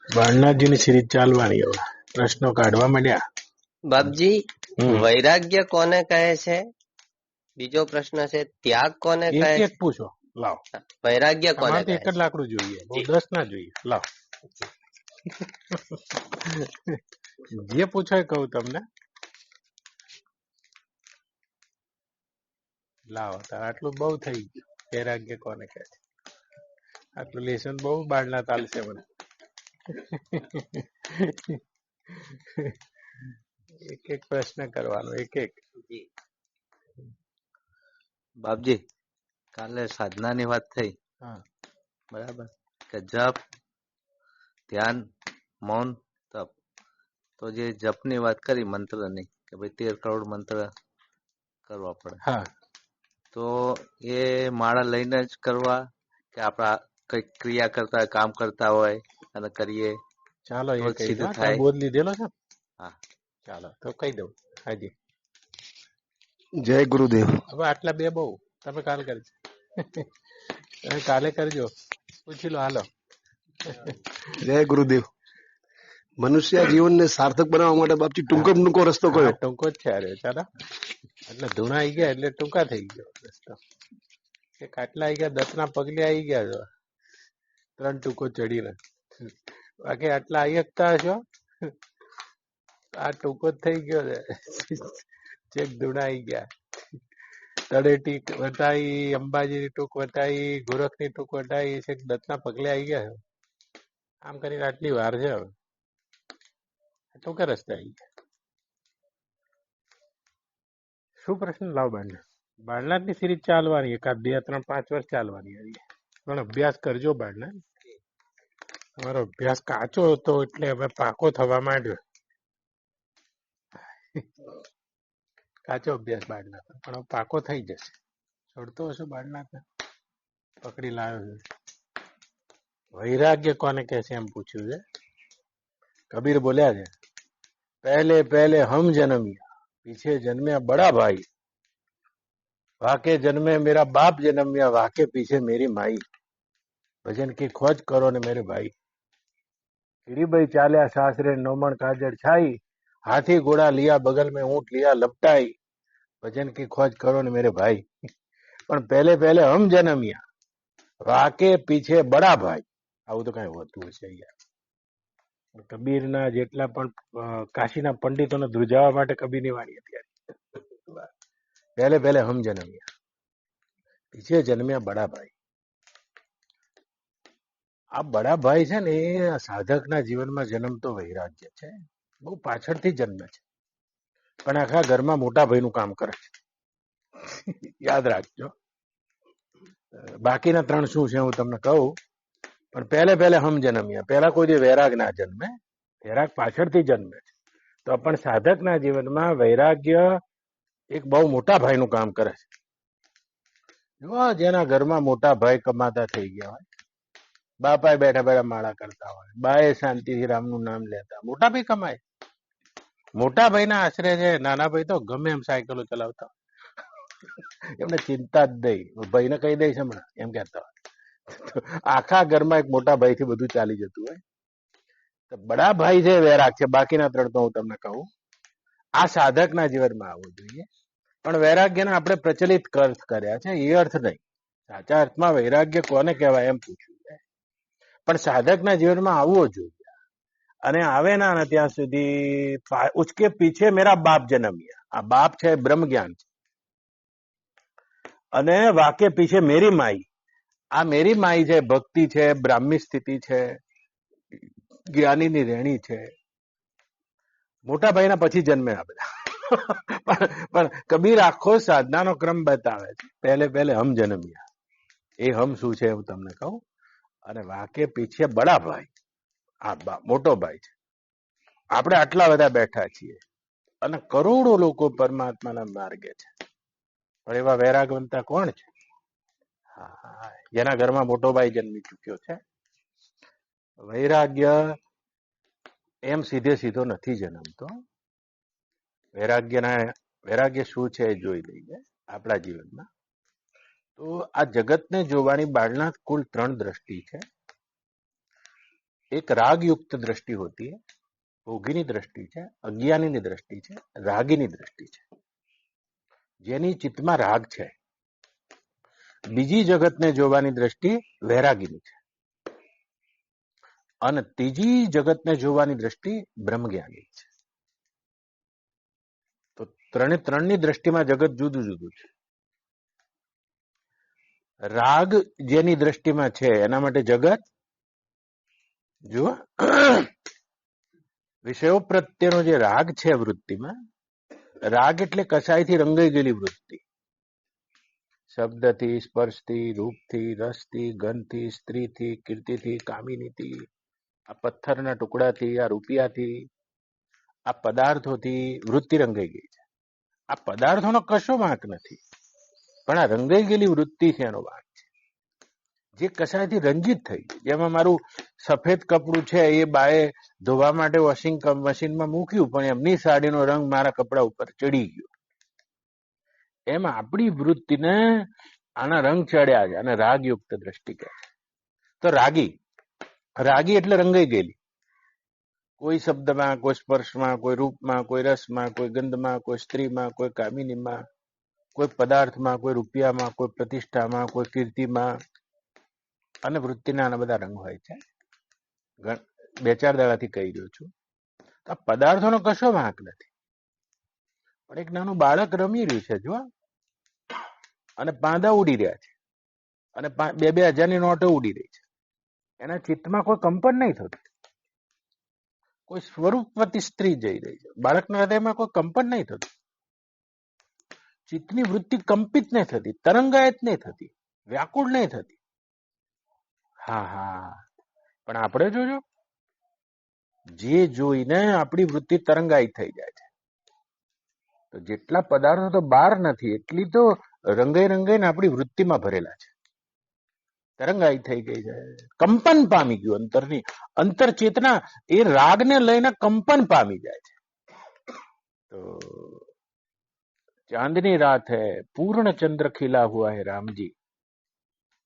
બાળનાથજીની series ચાલવાની હવે પ્રશ્નો કાઢવા માંડ્યા. બાપજી, વૈરાગ્ય કોને કહે છે? બીજો પ્રશ્ન છે, ત્યાગ કોને કહે એક છે? એક પૂછો. લાવ, વૈરાગ્ય કોને તમારે તો કહે એક છે? જ લાકડું જોઈએ, બહુ 10 ના જોઈએ. લાવ, જે પૂછો એ કહું તમને. લાવો, તાર આટલું બહુ થઈ ગયું. વૈરાગ્ય કોને કહે છે? આટલું લેસન બહુ બાળના ચાલશે મને. એક એક પ્રશ્ન કરવાનો, એક એક. બાપજી, કાલે સાધનાની વાત થઈ, હા, બરાબર, કે જપ, ધ્યાન, મૌન, તપ. તો જે જપની વાત કરી મંત્રની, કે ભાઈ 13 કરોડ મંત્ર કરવા પડે, હા, તો એ માળા લઈને જ કરવા કે આપણા કઈક ક્રિયા કરતા હોય, કામ કરતા હોય અને કરીએ ચાલો તો એ જ કહી દો. સિદ્ધ તમે થાય? બોધ લીધેલો છે? હા. ચાલો તો કહી દઉં. હાજી, જય ગુરુદેવ. હવે આટલા બે બહુ, તમે કાલ કરજો. તમે કાલે કરજો, પૂછી લો. હાલો. જય ગુરુદેવ. મનુષ્ય જીવનને સાર્થક બનાવવા માટે બાપજી ટૂંકો રસ્તો કયો? હા, ટૂંકો જ છે. અરે ચાલો, એટલે ધૂણા આવી ગયા એટલે ટૂંકા થઈ ગયો રસ્તો. એક આટલા આવી ગયા, 10 ના પગલે આવી ગયા છો, 3 ટૂંકો ચડીને. બાકી આટલા આવી શકતા હશો? આ ટૂંકો જ થઈ ગયો છે. ચેક ધૂણા આવી ગયા. તળેટી વટાઈ, અંબાજીની ટૂંક વટાઈ, ગોરખની ટૂંક વટાઈ, છેક 10 ના પગલે આવી ગયા છો. આમ કરીને આટલી વાર છે. હવે ટૂંકા રસ્તે આવી ગયા. શું પ્રશ્ન? લાવ, બાળનાથની સિરીઝ ચાલવાની, એકાદ 2, 3, 5 વર્ષ ચાલવાની. પણ અભ્યાસ કરજો બાળનાથ. તમારો અભ્યાસ કાચો હતો એટલે હવે પાકો થવા માંડ્યો. કાચો અભ્યાસ બાળનાથ, પણ હવે પાકો થઈ જશે. છોડતો હશો બાળનાથ? પકડી લાવ્યો છે. વૈરાગ્ય કોને કહે છે એમ પૂછ્યું છે. કબીર બોલ્યા છે, પહેલે પહેલે હમ જન્મિયા, पीछे जन्मे बड़ा भाई, वाके जन्मे मेरा बाप जन्मिया, वाके पीछे मेरी माई, भजन की खोज करो ने मेरे भाई, कीड़ी भाई चाल्या सासरे नोमण काजड़ छाई, हाथी घोड़ा लिया बगल में ऊंट लिया लपटाई, भजन की खोज करो ने मेरे भाई, પણ પહેલે પહેલે હમ જન્મ્યા, વાકે પીછે બડા ભાઈ. આવું તો કઈ હોતું હશે યાર. કબીરના જેટલા પણ કાશીના પંડિતોને ધ્રુજાવવા માટે કબીરની વાણી હતી. પહેલે પહેલે હમ જન્મ્યા, પીછે જન્મ્યા બડા ભાઈ. આ બડા ભાઈ છે ને, એ સાધકના જીવનમાં જન્મતો વૈરાગ્ય છે. બહુ પાછળથી જન્મે છે, પણ આખા ઘરમાં મોટા ભાઈનું કામ કરે છે. યાદ રાખજો. બાકીના 3 શું છે હું તમને કહું, પણ પહેલે પહેલે હમ જન્મ્યા. પહેલા કોઈ દી વૈરાગ ના જન્મે, વૈરાગ પાછળથી જન્મે છે. તો પણ સાધકના જીવનમાં વૈરાગ્ય એક બહુ મોટા ભાઈનું કામ કરે છે. જો જેના ઘરમાં મોટા ભાઈ કમાતા થઈ ગયા હોય, બાપાએ બેઠા બેઠા માળા કરતા હોય, બાએ શાંતિથી રામનું નામ લેતા, મોટા ભાઈ કમાય. મોટા ભાઈના આશરે છે. નાના ભાઈ તો ગમે એમ સાયકલો ચલાવતા હોય, એમને ચિંતા જ નહીં. ભાઈને કહી દઈશ હમણાં એમ કહેતા હોય. આખા ઘરમાં એક મોટા ભાઈથી બધું ચાલી જતું હોય. તો બડા ભાઈ છે વૈરાગ છે. બાકીના 3 તો હું તમને કહું, આ સાધકના જીવનમાં આવવું જોઈએ. પણ વૈરાગ્યના આપણે પ્રચલિત અર્થ કર્યા છે, એ અર્થ નહીં. સાચા અર્થમાં વૈરાગ્ય કોને કહેવાય એમ પૂછ્યું છે. પણ સાધકના જીવનમાં આવવો જોઈએ. અને આવે ના ત્યાં સુધી ઉસકે પીછે મેરા બાપ જન્મ્યા. આ બાપ છે બ્રહ્મ જ્ઞાન છે. અને વાકે પીછે મેરી માઈ, આ મેરી માઈ છે ભક્તિ છે, બ્રાહ્મી સ્થિતિ છે, જ્ઞાનીની રેણી છે. મોટા ભાઈના પછી જન્મે આ બધા. પણ કબીર આખો સાધનાનો ક્રમ બતાવે છે. પહેલે પહેલે હમ જન્મ્યા. એ હમ શું છે હું તમને કહું. અને વાકે પીછે બડા ભાઈ, આ મોટો ભાઈ છે. આપણે આટલા બધા બેઠા છીએ અને કરોડો લોકો પરમાત્માના માર્ગે છે, પણ એવા વૈરાગવંતા કોણ છે? જેના ઘરમાં મોટો ભાઈ જન્મી ચૂક્યો છે. વૈરાગ્ય એમ સીધે સીધો નથી જન્મતો. વૈરાગ્ય શું છે એ જોઈ લઈએ આપણા જીવનમાં. તો આ જગતને જોવાની બાળનાથ કુલ 3 દ્રષ્ટિ છે. एक राग युक्त दृष्टि होती है, ભોગીની દ્રષ્ટિ છે, અજ્ઞાનીની દ્રષ્ટિ છે, રાગીની દ્રષ્ટિ છે. જેની ચિત્તમાં રાગ છે, બીજી જગતને જોવાની દ્રષ્ટિ વૈરાગીની છે, અને ત્રીજી જગતને જોવાની દ્રષ્ટિ બ્રહ્મજ્ઞાની છે. તો ત્રણની દ્રષ્ટિમાં જગત જુદું જુદું છે. રાગ જેની દ્રષ્ટિમાં છે એના માટે જગત જુઓ, વિષયો પ્રત્યેનો જે રાગ છે વૃત્તિમાં, રાગ એટલે કસાયથી રંગાઈ ગયેલી વૃત્તિ. શબ્દથી, સ્પર્શથી, રૂપથી, રસથી, ગંધથી, સ્ત્રીથી, કીર્તિથી, કામિનીથી, આ પથ્થરના ટુકડાથી, આ રૂપિયાથી, આ પદાર્થોથી વૃત્તિ રંગાઈ ગઈ છે. આ પદાર્થોનો કશો વાંક નથી, પણ આ રંગાઈ ગયેલી વૃત્તિ છે એનો વાંક છે, જે કસાયથી રંજિત થઈ ગઈ. જેમાં મારું સફેદ કપડું છે એ બાએ ધોવા માટે વોશિંગ મશીનમાં મૂક્યું, પણ એમની સાડીનો રંગ મારા કપડા ઉપર ચડી ગયો. એમ આપણી વૃત્તિને આના રંગ ચડ્યા છે, અને રાગયુક્ત દ્રષ્ટિ કહે છે. તો રાગી એટલે રંગાઈ ગયેલી. કોઈ શબ્દમાં, કોઈ સ્પર્શમાં, કોઈ રૂપમાં, કોઈ રસમાં, કોઈ ગંધમાં, કોઈ સ્ત્રીમાં, કોઈ કામિનીમાં, કોઈ પદાર્થમાં, કોઈ રૂપિયામાં, કોઈ પ્રતિષ્ઠામાં, કોઈ કીર્તિમાં, અને વૃત્તિના આના બધા રંગ હોય છે. 2-4 દાડાથી કહી રહ્યો છું. આ પદાર્થોનો કશો વાંક નથી, પણ એક નાનું બાળક રમી રહ્યું છે જો, અને પાંદા ઉડી રહ્યા છે, અને 2,000ની નોટો ઉડી રહી છે. એના ચિત્તમાં કોઈ કંપન નહીં થતું. કોઈ સ્વરૂપવતી સ્ત્રી જઈ રહી છે, બાળકના હૃદયમાં કોઈ કંપન નહીં થતું. ચિત્તની વૃત્તિ કંપિત નહીં થતી, તરંગાયત નહીં થતી, વ્યાકુળ નહીં થતી. હા, પણ આપણે જોજો, જે જોઈને આપણી વૃત્તિ તરંગાયિત થઈ જાય છે. તો જેટલા પદાર્થો તો બહાર નથી, એટલી તો રંગાઈને આપણી વૃત્તિમાં ભરેલા છે. તરંગાયિત થઈ ગઈ છે, કંપન પામી ગયું અંતરની. અંતર ચેતના એ રાગને લઈને કંપન પામી જાય છે. તો चांदनी रात है, पूर्ण चंद्र खिला हुआ है राम जी,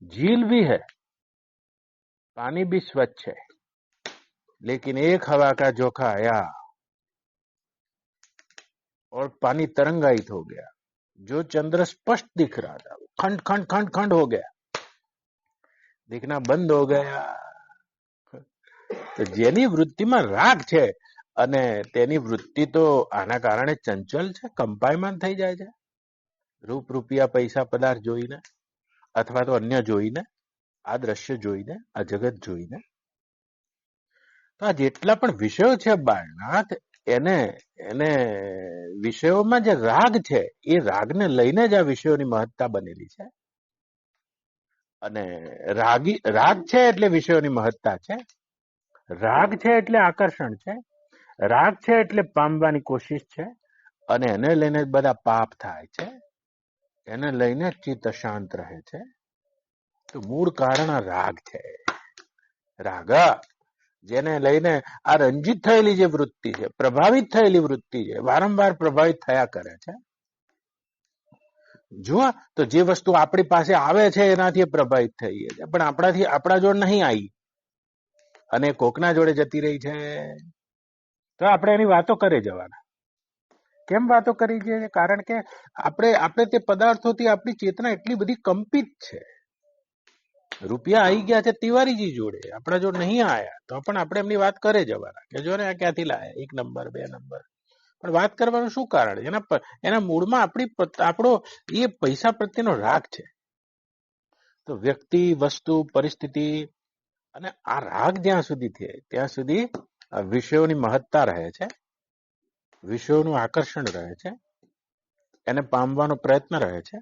झील भी है, पानी भी स्वच्छ है, लेकिन एक हवा का झोंका आया और पानी तरंगायित हो गया. जो चंद्र स्पष्ट दिख रहा था वो खंड खंड खंड खंड हो गया, दिखना बंद हो गया. તો જેની વૃત્તિમાં રાગ છે અને તેની વૃત્તિ તો આના કારણે ચંચલ છે, કંપાયમાન થઈ જાય છે. રૂપ, રૂપિયા, પૈસા, પદાર્થ જોઈને, અથવા તો અન્ય જોઈને, આ દ્રશ્ય જોઈને, આ જગત જોઈને. તો આ જેટલા પણ વિષયો છે બાળનાથ, એને વિષયોમાં જે રાગ છે એ રાગને લઈને જ આ વિષયોની મહત્તા બનેલી છે. અને રાગ છે એટલે વિષયોની મહત્તા છે. રાગ છે એટલે આકર્ષણ છે. રાગ છે એટલે પામવાની કોશિશ છે. અને એને લઈને બધા પાપ થાય છે, એને લઈને ચિત્ત શાંત રહે છે. તો મૂળ કારણ આ રાગ છે. રાગ જેને લઈને આ રંજિત થયેલી જે વૃત્તિ છે, પ્રભાવિત થયેલી વૃત્તિ છે, વારંવાર પ્રભાવિત થયા કરે છે. જુઓ તો જે વસ્તુ આપણી પાસે આવે છે એનાથી પ્રભાવિત થઈએ છે, પણ આપણા જોડે નહીં આવી અને કોકના જોડે જતી રહી છે, તો આપણે એની વાતો કરે જવાના. કેમ વાતો કરી છે? કારણ કે આપણે તે પદાર્થોથી આપણી ચેતના એટલી બધી કંપિત છે. રૂપિયા આવી ગયા છે તિવારીજી જોડે, આપણા જોડે નહીં આયા, તો પણ આપણે એમની વાત કરે જવાના કે જો ને આ ક્યાંથી લાયા, 1 નંબર 2 નંબર. પણ વાત કરવાનું શું કારણ? એના મૂળમાં આપણો એ પૈસા પ્રત્યેનો રાગ છે. તો વ્યક્તિ, વસ્તુ, પરિસ્થિતિ, અને આ રાગ જ્યાં સુધી છે ત્યાં સુધી વિષયોની મહત્તા રહે છે, વિષયોનું આકર્ષણ રહે છે, એને પામવાનો પ્રયત્ન રહે છે.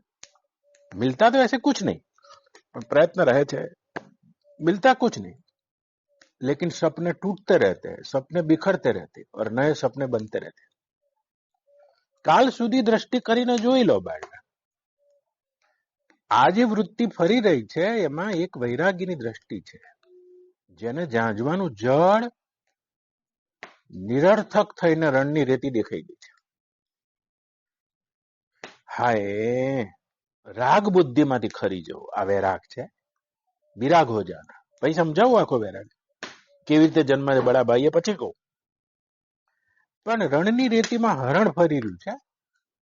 મિલતા તો ऐसे कुछ नहीं, पर प्रयत्न रहे थे. मिलता कुछ नहीं, लेकिन सपने टूटते रहते हैं, सपने बिखरते रहते और नए सपने बनते रहते. કાલ સુધી દ્રષ્ટિ કરીને જોઈ લો બાળક. આ જે વૃત્તિ ફરી રહી છે એમાં એક વૈરાગીની દ્રષ્ટિ છે, જેને જાંજવાનું જળ નિરર્થક થઈને રણની રેતી દેખાઈ ગઈ છે. હાય, રાગ બુદ્ધિમાંથી ખરી જવું, આ વૈરાગ છે. વિરાગ હો જાના. પછી સમજાવું આખો વૈરાગ. કેવી રીતે જન્મે છે બડા ભાઈ એ પછી કહું. પણ રણની રેતીમાં હરણ ફરી રહ્યું છે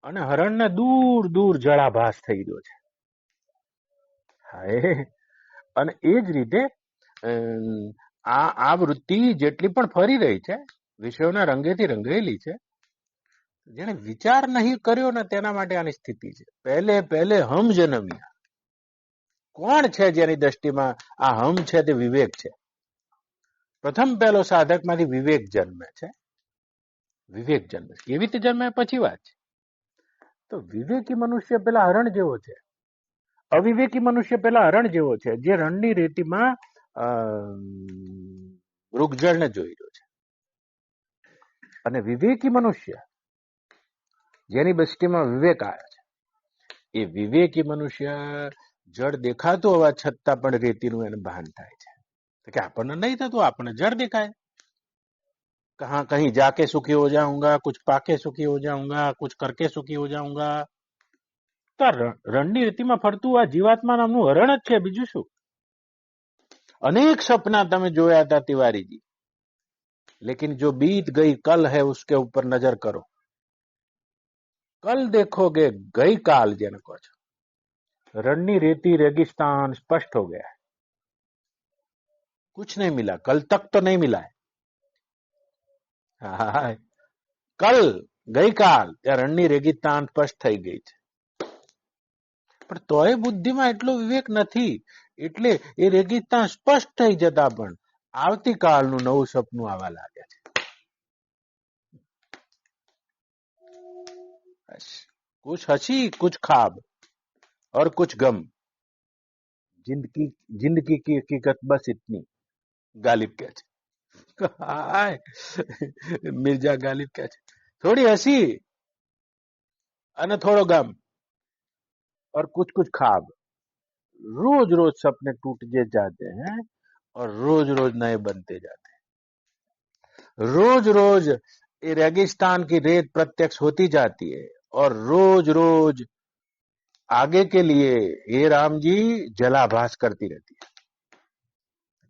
અને હરણને દૂર દૂર જળાભાસ થઈ રહ્યો છે. હાય. અને એ જ રીતે આ વૃત્તિ જેટલી પણ ફરી રહી છે વિષયોના રંગેથી રંગેલી છે. જેને વિચાર નહીં કર્યો ને તેના માટે આની સ્થિતિ છે. પહેલે પહેલે હમ જન્મ્યા. કોણ છે જેની દ્રષ્ટિમાં આ હમ છે તે વિવેક છે. પ્રથમ પહેલો સાધકમાંથી વિવેક જન્મે છે. વિવેક જન્મે છે. કેવી રીતે જન્મે પછી વાત છે. તો વિવેકી મનુષ્ય પેલા હરણ જેવો છે. અવિવેકી મનુષ્ય પેલા હરણ જેવો છે જે રણની રેતીમાં મૃગજળને જોઈ રહ્યો છે. અને વિવેકી મનુષ્ય જેની દ્રષ્ટિમાં વિવેક આવ્યો છે એ વિવેકી મનુષ્ય જળ દેખાતું હોવા છતાં પણ રેતીનું એને ભાન થાય છે कि આપણને नहीं થતું, આપણને जड़ दिखाए, कहाँ कहीं जाके सुखी हो जाऊंगा, कुछ पाके सुखी हो जाऊंगा, कुछ करके सुखी हो जाऊंगा. તો રણની રેતીમાં ફરતું આ જીવાત્મા નામનું હરણ જ છે, બીજું શું. अनेक सपना તમે જોયા હતા तिवारी, लेकिन जो बीत गई कल है उसके ऊपर नजर करो. कल देखोगे गई काल જેને કહો છો. रणनी रेती रेगिस्तान स्पष्ट हो गया है. कुछ नहीं मिला, कल तक तो नहीं मिला है. हाँ, कल गई काल ત્યાં રણની રેગિસ્તાન સ્પષ્ટ થઈ ગઈ છે. પણ તોય બુદ્ધિમાં એટલો વિવેક નથી, એટલે એ રેગિસ્તાન સ્પષ્ટ થઈ જતા પણ આવતીકાલનું નવું સપનું આવવા લાગે છે. कुछ हंसी कुछ खाब और कुछ गम, जिंदगी की हकीकत बस इतनी. गालिब કહે છે. मिर्जा गालिब કહે છે थोड़ी हंसी અને થોડો गम और कुछ कुछ खाब. रोज रोज सपने टूटते जाते हैं और रोज रोज नए बनते जाते हैं. रोज रोज ये रेगिस्तान की रेत प्रत्यक्ष होती जाती है और रोज रोज आगे के लिए हे राम जी जलाभास करती रहती है.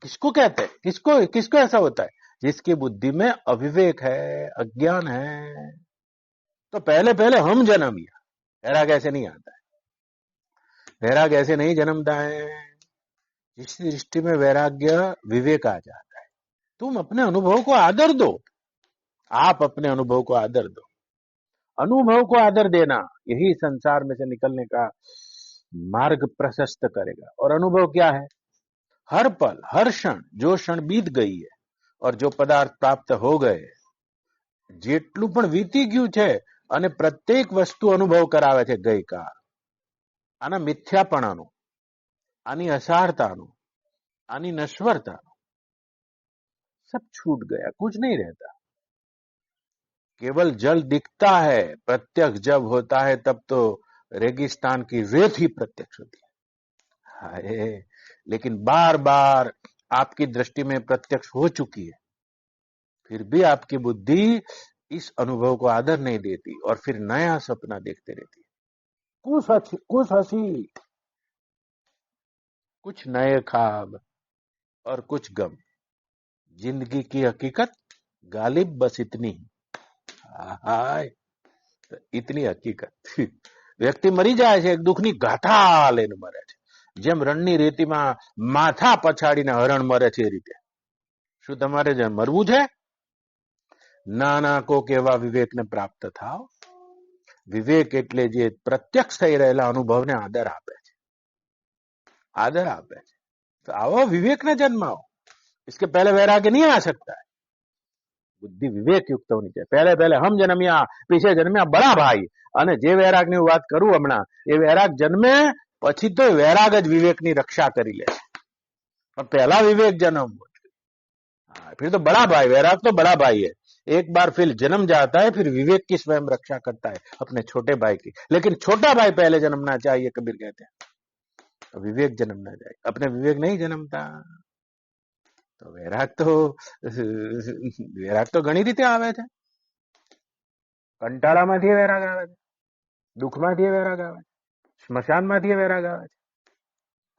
किसको कहते हैं, किसको किसको ऐसा होता है? जिसकी बुद्धि में अविवेक है, अज्ञान है. तो पहले पहले हम जन्मिया. वैराग ऐसे नहीं आता है. वैराग ऐसे नहीं जन्मता है. जिस दृष्टि में वैराग्य विवेक आ जाता है. तुम अपने अनुभव को आदर दो. आप अपने अनुभव को आदर दो. अनुभव को आदर देना यही संसार में से निकलने का मार्ग प्रशस्त करेगा. और अनुभव क्या है? हर पल हर क्षण जो क्षण बीत गई है और जो पदार्थ प्राप्त हो गए, જેટલું પણ વીતી ગયું છે અને પ્રત્યેક વસ્તુ અનુભવ કરાવે છે ગઈકાલ. આના મિથ્યાપણાનું, આની અસારતાનું, આની નશ્વરતાનું सब छूट गया, कुछ नहीं रहता. केवल जल दिखता है. प्रत्यक्ष जब होता है तब तो रेगिस्तान की रेत ही प्रत्यक्ष होती है. हाय, लेकिन बार बार आपकी दृष्टि में प्रत्यक्ष हो चुकी है, फिर भी आपकी बुद्धि इस अनुभव को आदर नहीं देती और फिर नया सपना देखते रहती है. कुछ हंसी कुछ नए ख्वाब और कुछ गम. जिंदगी की हकीकत गालिब बस इतनी. हाय, इतनी हकीकत. વ્યક્તિ મરી જાય છે એક દુઃખની ગાથા લઈને મરે છે. જેમ રણની રેતીમાં માથા પછાડીને હરણ મરે છે એ રીતે. શું તમારે મરવું છે? નાના કોક એવા વિવેકને પ્રાપ્ત થાવ. વિવેક એટલે જે પ્રત્યક્ષ થઈ રહેલા અનુભવને આદર આપે છે. आदर आप है. तो आओ विवेक ने जन्माओ. इसके पहले वैराग्य नहीं आ सकता है. बुद्धि विवेक युक्त होनी चाहिए. पहले पहले हम जन्मिया, पीछे जन्मिया बड़ा भाई. અને જે વૈરાગની વાત કરું હમણાં, એ વૈરાગ જન્મે પછી તો વૈરાગ જ વિવેકની રક્ષા કરી લે છે. પણ પહેલા વિવેક જન્મવો. फिर तो बड़ा भाई, वैराग तो बड़ा भाई है. एक बार फिर जन्म जाता है, फिर विवेक की स्वयं रक्षा करता है अपने छोटे भाई की. लेकिन छोटा भाई पहले जन्मना चाहिए, कबीर कहते हैं. विवेक जन्मना चाहिए. अपने विवेक नहीं जन्मता तो વૈરાગ તો ઘણી રીતે આવે છે. કંટાળામાંથી વૈરાગ આવે છે, દુઃખમાંથી વૈરાગ આવે છે, સ્મશાનમાંથી વૈરાગ આવે છે,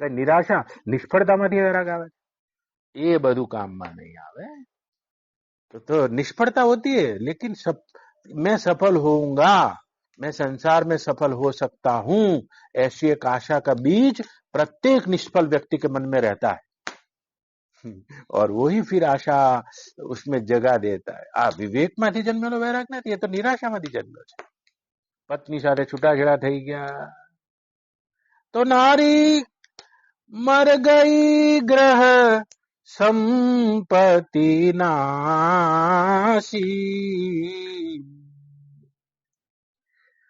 કઈ નિરાશા નિષ્ફળતામાંથી વૈરાગ આવે છે. એ બધું કામમાં નહીં આવે. तो निष्फलता होती है, लेकिन मैं सफल होऊंगा, मैं संसार में सफल हो सकता हूं, ऐसी एक आशा का बीज प्रत्येक निष्फल व्यक्ति के मन में रहता है. और वही फिर आशा उसमें जगा देता है. આ વિવેકમાંથી જન્મેલો વૈરાગ નથી, એ તો નિરાશામાંથી જન્મ્યો છે. પત્ની સાથે છૂટાછેડા થઈ ગયા તો નારી મર ગઈ ગ્રહ संपत्ति नाशी.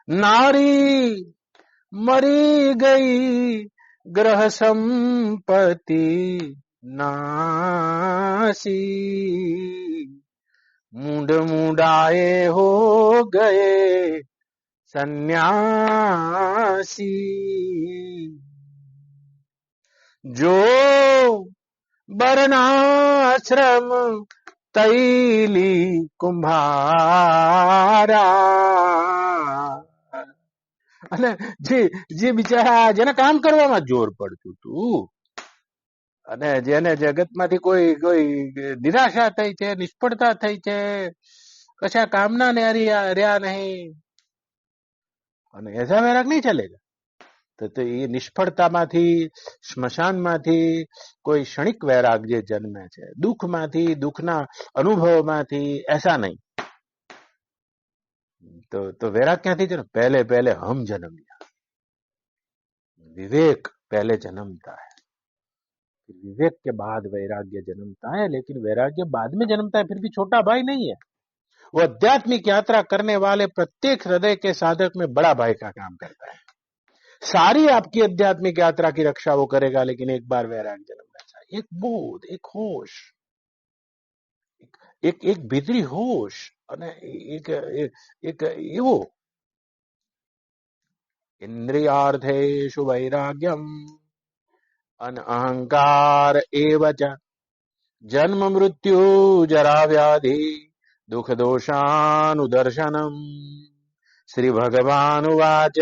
नारी मरी गई ग्रह संपत्ति नाशी. मुंड मुंडाए हो गए सन्यासी. जो वर्णाश्रम तैली कुंभारा. અને જે બિચારા જેને કામ કરવામાં જોર પડતું હતું અને જેને જગતમાંથી કોઈ નિરાશા થઈ છે, નિષ્ફળતા થઈ છે, કશા કામના ને રહ્યા નહીં, અને એસા વૈરાગ નહીં ચલેગા. તો એ નિષ્ફળતામાંથી, સ્મશાનમાંથી કોઈ ક્ષણિક વૈરાગ જે જન્મે છે, દુઃખમાંથી, દુઃખના અનુભવમાંથી, ऐसा नहीं. तो वैराग ક્યાંથી છે? पहले पहले हम जन्म लिया. विवेक पहले जन्मता है, विवेक के बाद वैराग्य जन्मता है. लेकिन वैराग्य बाद में जन्मता है, फिर भी छोटा भाई नहीं है. वो आध्यात्मिक यात्रा करने वाले प्रत्येक हृदय के साधक में बड़ा भाई का काम करता है. सारी आपकी आध्यात्मिक यात्रा की रक्षा वो करेगा, लेकिन एक बार वैराग जन्मना चाहिए. एक बोध, एक होश, एक भीतरी होश અને એક એવો ઇન્દ્રિયાર્થેષુ વૈરાગ્યમ અને અહંકાર એવ ચ જન્મ મૃત્યુ જરા વ્યાધિ દુઃખ દોષાનુદર્શનમ. શ્રી ભગવાન વાચ.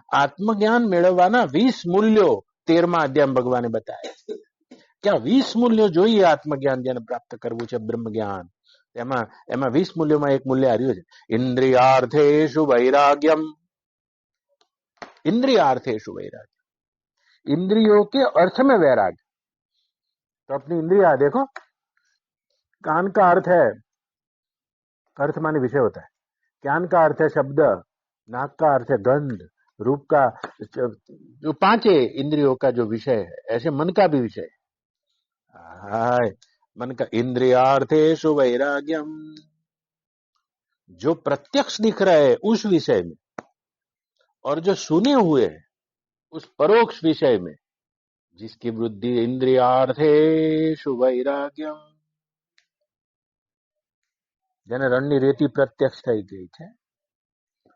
આત્મજ્ઞાન મેળવવાના 20 મૂલ્યો 13મા અધ્યાયમાં ભગવાને બતાવ્યા છે. કે આ 20 મૂલ્યો જોઈએ આત્મજ્ઞાન જેને પ્રાપ્ત કરવું છે, બ્રહ્મ જ્ઞાન. એમાં 20 મૂલ્યોમાં એક મૂલ્ય આવ્યું છે ઇન્દ્રિયાર્થેષુ વૈરાગ્યમ. इंद्रियार्थेषु वैराग्य, इंद्रियों के अर्थ में वैराग्य. तो अपनी इंद्रिया देखो, कान का अर्थ है, अर्थ माने विषय होता है. कान का अर्थ है शब्द, नाक का अर्थ है गंध, रूप का, जो 5 इंद्रियों का जो विषय है, ऐसे मन का भी विषय है. मन का इंद्रियार्थेषु वैराग्यम. जो प्रत्यक्ष दिख रहा है उस विषय में, और जो सुने हुए हैं उस परोक्ष विषय में, जिसकी वृद्धि इंद्रियार्थेषु वैराग्यम. જેને રણની રેતી પ્રત્યક્ષ થઈ ગઈ છે,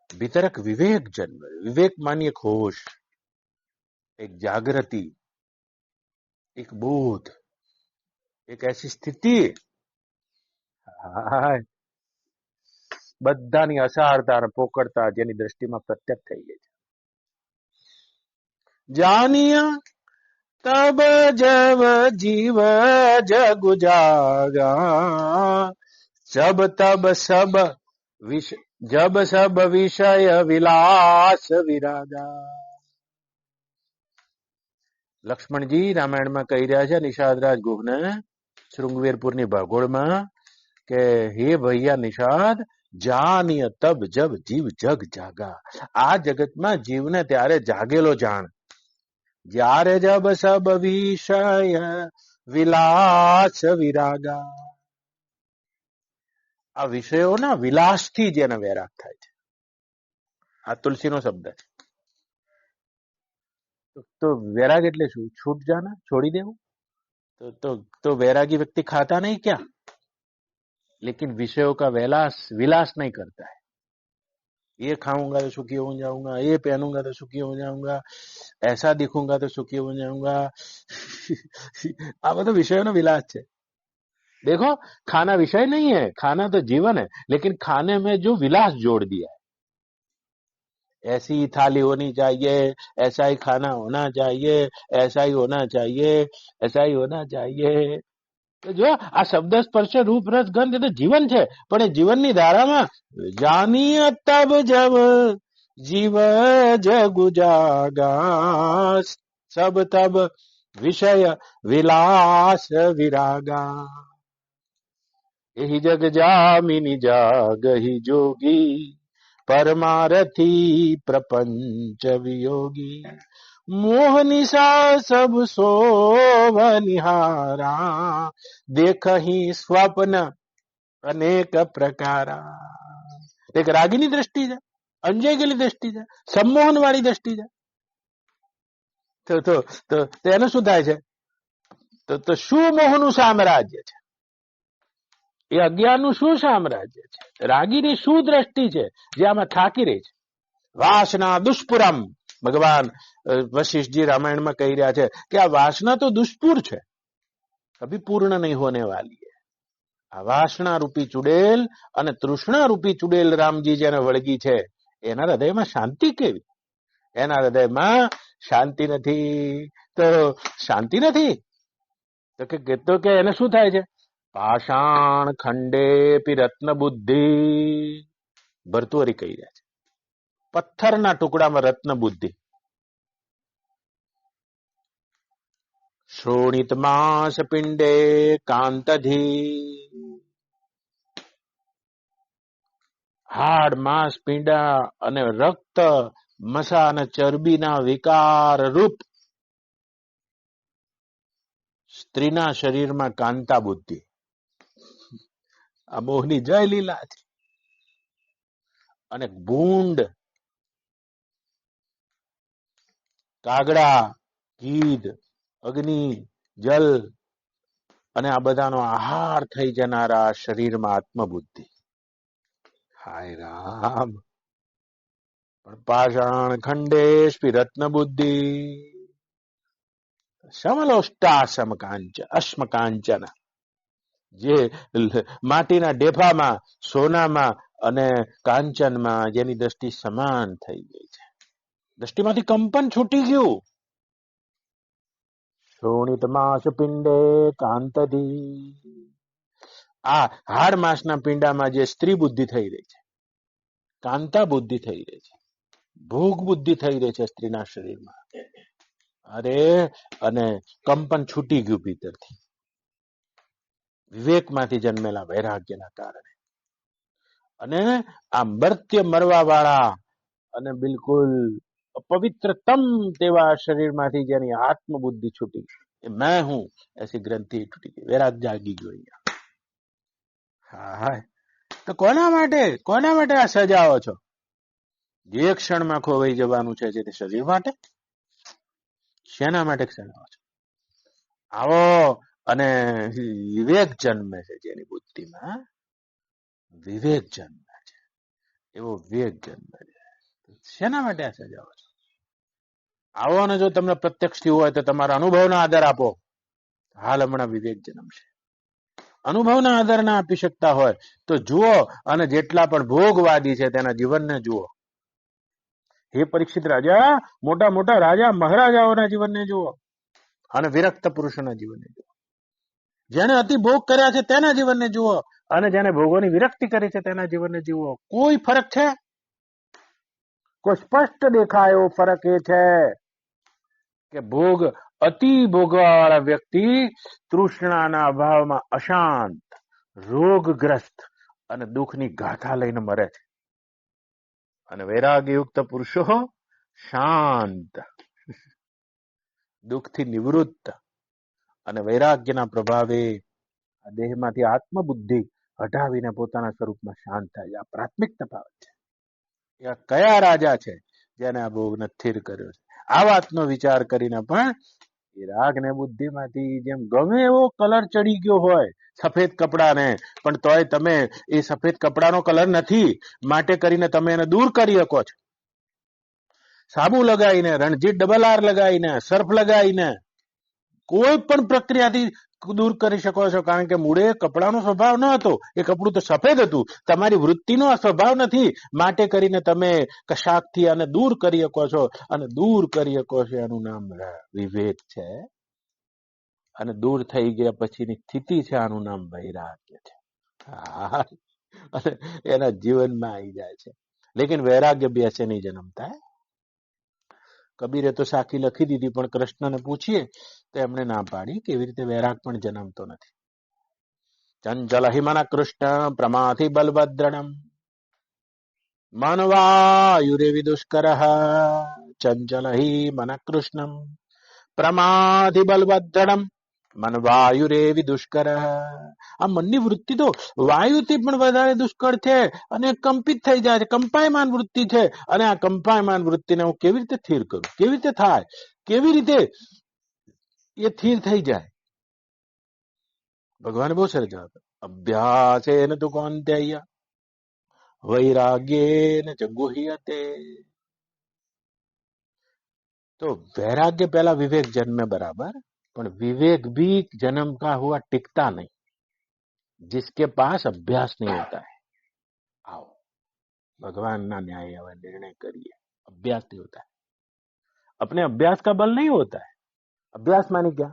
ભીતર એક વિવેક જન્મ. વિવેક માની એક હોશ, એક જાગૃતિ, એક બોધ, એક ऐसी स्थिति બધાની અસારતા અને પોકળતા જેની દ્રષ્ટિમાં પ્રત્યક્ષ થઈ ગઈ છે. જાનિયા તબ જબ જીવ જગ જાગા, जब तब सब जब सब विषय विलास विरागा. લક્ષ્મણજી રામાયણમાં કહી રહ્યા છે નિષાદરાજ ગુહને શૃંગવેરપુરની ભાગોળમાં કે હે ભૈયા નિષાદ, જાનિય તબ જબ જીવ જગ જાગા. આ જગતમાં જીવને ત્યારે જાગેલો જાણ, જ્યારે જબ સબ વિષય વિલાસ વિરાગા. આ વિષયોના વિલાસથી જેને વૈરાગ થાય છે. આ તુલસીનો શબ્દ છે. તો વૈરાગ એટલે શું? છૂટ જાના, छोड़ी देવું. तो वैरागी व्यक्ति खाता नहीं क्या? लेकिन विषयों का विलास नहीं करता है. ये खाऊंगा तो सुखी हो जाऊंगा, ये पहनूंगा तो सुखी हो जाऊंगा, ऐसा दिखूंगा तो सुखी हो जाऊंगा. આ બધો વિષયોનો વિલાસ છે. देखो, खाना विषय नहीं है, खाना तो जीवन है, लेकिन खाने में जो विलास जोड़ दिया है, ऐसी थाली होनी चाहिए, ऐसा ही खाना होना चाहिए, ऐसा ही होना चाहिए, ऐसा ही होना चाहिए. તો જો આ શબ્દ સ્પર્શ રૂપ રસ ગંધ એ તો જીવન છે, પણ એ જીવનની ધારામાં જાનીય તબ જબ જીવ જગુ જાગા સબ તબ વિષય વિલાસ વિરાગા. એહી જગ જામિની જાગહી જોગી પરમારથી પ્રપંચ વિયોગી. मोह निशा सब सोव निहारा देखही स्वप्न अनेक प्रकारा. एक रागीની દ્રષ્ટિ છે, અંજાઈ ગયેલી દ્રષ્ટિ છે, સંમોહન વાળી દ્રષ્ટિ છે. તો એનું શું થાય છે? તો શું મોહનું સામ્રાજ્ય છે? એ અજ્ઞાનનું શું સામ્રાજ્ય છે? રાગીની શું દ્રષ્ટિ છે જે આમાં થાકી રહી છે? વાસના દુષ્પુરમ. ભગવાન વશિષ્ઠજી રામાયણમાં કહી રહ્યા છે કે આ વાસના તો દુષ્પુર છે, કભી પૂર્ણ નહીં હોને વાલી है. આ વાસના રૂપી ચુડેલ અને તૃષ્ણા રૂપી ચુડેલ રામજી જેને વળગી છે એના હૃદયમાં શાંતિ કેવી? એના હૃદયમાં શાંતિ નથી. તો શાંતિ નથી તો કે એને શું થાય છે? પાષાણ ખંડે પી રત્ન બુદ્ધિ. ભર્તુહરી કહી રહ્યા છે પથ્થરના ટુકડામાં રત્ન બુદ્ધિ. શોણિત માંસ પિંડે કાંતધી. હાડ માંસ પિંડા અને રક્ત મસા અને ચરબીના વિકાર રૂપ સ્ત્રીના શરીરમાં કાંતા બુદ્ધિ. આ મોહની જય લીલા છે. અને ભૂંડ કાગડા ગીધ અગ્નિ જલ અને આ બધાનો આહાર થઈ જનારા શરીરમાં આત્મબુદ્ધિ. હાય રામ. પણ પાષાણ ખંડેશ રત્ન બુદ્ધિ. સમલોષ્ટાસમ કાંચ અશ્મ કાંચન. જે માટીના ડેફામાં સોનામાં અને કાંચનમાં જેની દ્રષ્ટિ સમાન થઈ ગઈ છે. દ્રષ્ટિમાંથી કંપન છૂટી ગયું. શોણિત માસ પિંડે કાંતધી. આ હાડ માસના પિંડામાં જે સ્ત્રી બુદ્ધિ થઈ રહી છે, કાંતા બુદ્ધિ થઈ રહી છે, ભોગ બુદ્ધિ થઈ રહી છે સ્ત્રીના શરીરમાં. અરે અને કંપન છૂટી ગયું ભીતરથી વિવેકમાંથી જન્મેલા વૈરાગ્યના કારણે. અને આ મર્ત્ય મરવા વાળા અને બિલકુલ પવિત્રતમ તેવા શરીરમાંથી જેની આત્મબુદ્ધિ છૂટી, એ મેં હું એસી ગ્રંથિ તૂટી ગઈ, વૈરાગ જાગી ગયો અહીંયા. હા, તો કોના માટે આ સજાઓ છો? જે ક્ષણમાં ખોવાઈ જવાનું છે તે શરીર માટે. શેના માટે સજાવો છો? આવો અને વિવેક જન્મે છે, જેની બુદ્ધિમાં વિવેક જન્મે છે, એવો વિવેક જન્મે છે. શેના માટે આ સજાવો છો? આવો અને જો તમને પ્રત્યક્ષ થયું હોય તો તમારા અનુભવના આધાર આપો. હાલ હમણાં વિવેક જન્મશે. અનુભવના આધાર ના આપી શકતા હોય તો જુઓ, અને જેટલા પણ ભોગવાદી છે તેના જીવનને જુઓ. હે પરીક્ષિત રાજા, મોટા મોટા રાજા મહારાજાઓના જીવનને જુઓ અને વિરક્ત પુરુષોના જીવનને જુઓ. જેને અતિ ભોગ કર્યા છે તેના જીવનને જુઓ અને જેને ભોગોની વિરક્તિ કરી છે તેના જીવનને જુઓ. કોઈ ફરક છે? કોઈ સ્પષ્ટ દેખાય એવો ફરક એ છે કે ભોગ અતિ ભોગવાળા વ્યક્તિ તૃષ્ણાના અભાવમાં અશાંત, રોગગ્રસ્ત અને દુઃખની ગાથા લઈને મરે છે. અને વૈરાગ્યયુક્ત પુરુષો શાંત, દુઃખથી નિવૃત્ત અને વૈરાગ્યના પ્રભાવે આ દેહમાંથી આત્મબુદ્ધિ હટાવીને પોતાના સ્વરૂપમાં શાંત થાય છે. આ પ્રાથમિક તફાવત છે. એ કયા રાજા છે જેને આ ભોગને સ્થિર કર્યો છે? આ વાતનો વિચાર કરીને પણ એ રાગ ને બુદ્ધિમાંથી જેમ ગમે એવો કલર ચડી ગયો હોય સફેદ કપડાને, પણ તોય તમે એ સફેદ કપડાનો કલર નથી માટે કરીને તમે એને દૂર કરી શકો છો. સાબુ લગાવીને, રણજીત ડબલ આર લગાવીને, સર્ફ લગાવીને, કોઈ પણ પ્રક્રિયાથી દૂર કરી શકો છો, કારણ કે મૂળે કપડાનો સ્વભાવ ન હતો, એ કપડું તો સફેદ હતું. તમારી વૃત્તિનો આ સ્વભાવ નથી, માટે કરીને તમે કશાકથી આને દૂર કરી શકો છો, અને દૂર કરી શકો છો એનું નામ વિવેક છે. અને દૂર થઈ ગયા પછીની સ્થિતિ છે, આનું નામ વૈરાગ્ય છે. હા, અને એના જીવનમાં આવી જાય છે. લેકિન વૈરાગ્ય બેસે નહીં જન્મતા. કબીરે તો સાખી લખી દીધી, પણ કૃષ્ણને પૂછીએ તો એમણે ના પાડી કે એવી રીતે વૈરાગ પણ જન્મતો નથી. ચંચલ હિ મન કૃષ્ણ પ્રમાથી બલભદ્રણમ મનવાયુરે વિદુષ્કર ચંચલ હિ મન કૃષ્ણમ પ્રમાથી બલભદ્રણમ મનવાયુરે વિદુષ્કર. આ મનની વૃત્તિ તો વાયુથી પણ વધારે દુષ્કર છે, અને કંપિત થઈ જાય છે, કંપાયમાન વૃત્તિ છે. અને આ કંપાયમાન વૃત્તિને હું કેવી રીતે સ્થિર કરું, કેવી રીતે થાય, કેવી રીતે એ સ્થિર થઈ જાય? ભગવાને બહુ સરસ જવાબ આપ્યો. અભ્યાસેન તુ કૌંતેય वैराग्येन च गुह्यते. तो वैराग्य पहला विवेक जन्मे बराबर, पर विवेक भी जन्म का हुआ टिकता नहीं, जिसके पास अभ्यास नहीं होता है. आओ भगवान ना न्याय હવે निर्णय करिए. अभ्यास नहीं होता है, अपने अभ्यास का बल नहीं होता है. अभ्यास मानी क्या?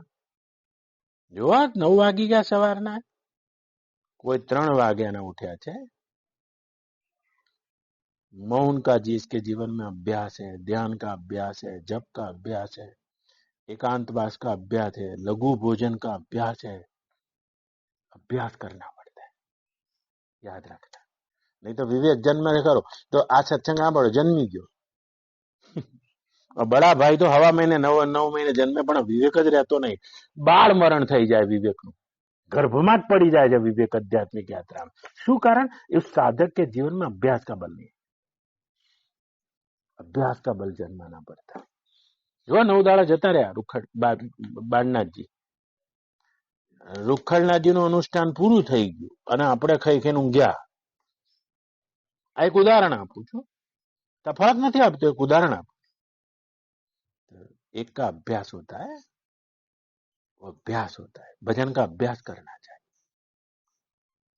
જો 9 વાગી ગયા સવારના, કોઈ 3 વાગ્યાના ઉઠ્યા છે. मौन का जिसके जीवन में अभ्यास है, ध्यान का अभ्यास है, जप का अभ्यास है, एकांतवास का अभ्यास है, लघु भोजन का अभ्यास है. अभ्यास करना पड़ता है, याद रखना. नहीं तो विवेक जन्म करो तो आ सत्संग आ पड़ो जन्मी गयो. बड़ा भाई तो हवा महीने 9 મહિને જન્મે, પણ વિવેક જ રહેતો નહીં. બાળ મરણ થઈ જાય વિવેકનું, ગર્ભમાં જ પડી જાય છે વિવેક આધ્યાત્મિક યાત્રામાં. શું કારણ? इस साधक के जीवन में अभ्यास का बल नहीं, अभ्यास का बल जन्माना पड़ता. जो 9 દાડા જતા રહ્યા રૂખડ બાળનાથજી, રૂખડનાથજીનું અનુષ્ઠાન પૂરું થઈ ગયું અને આપણે ખાઈ ખાઈને ઊંઘ્યા. આ એક ઉદાહરણ આપું છું, તફાવત નથી આપતો, એક उदाहरण आप. एक का अभ्यास होता है, वो अभ्यास होता है. भजन का अभ्यास करना चाहिए,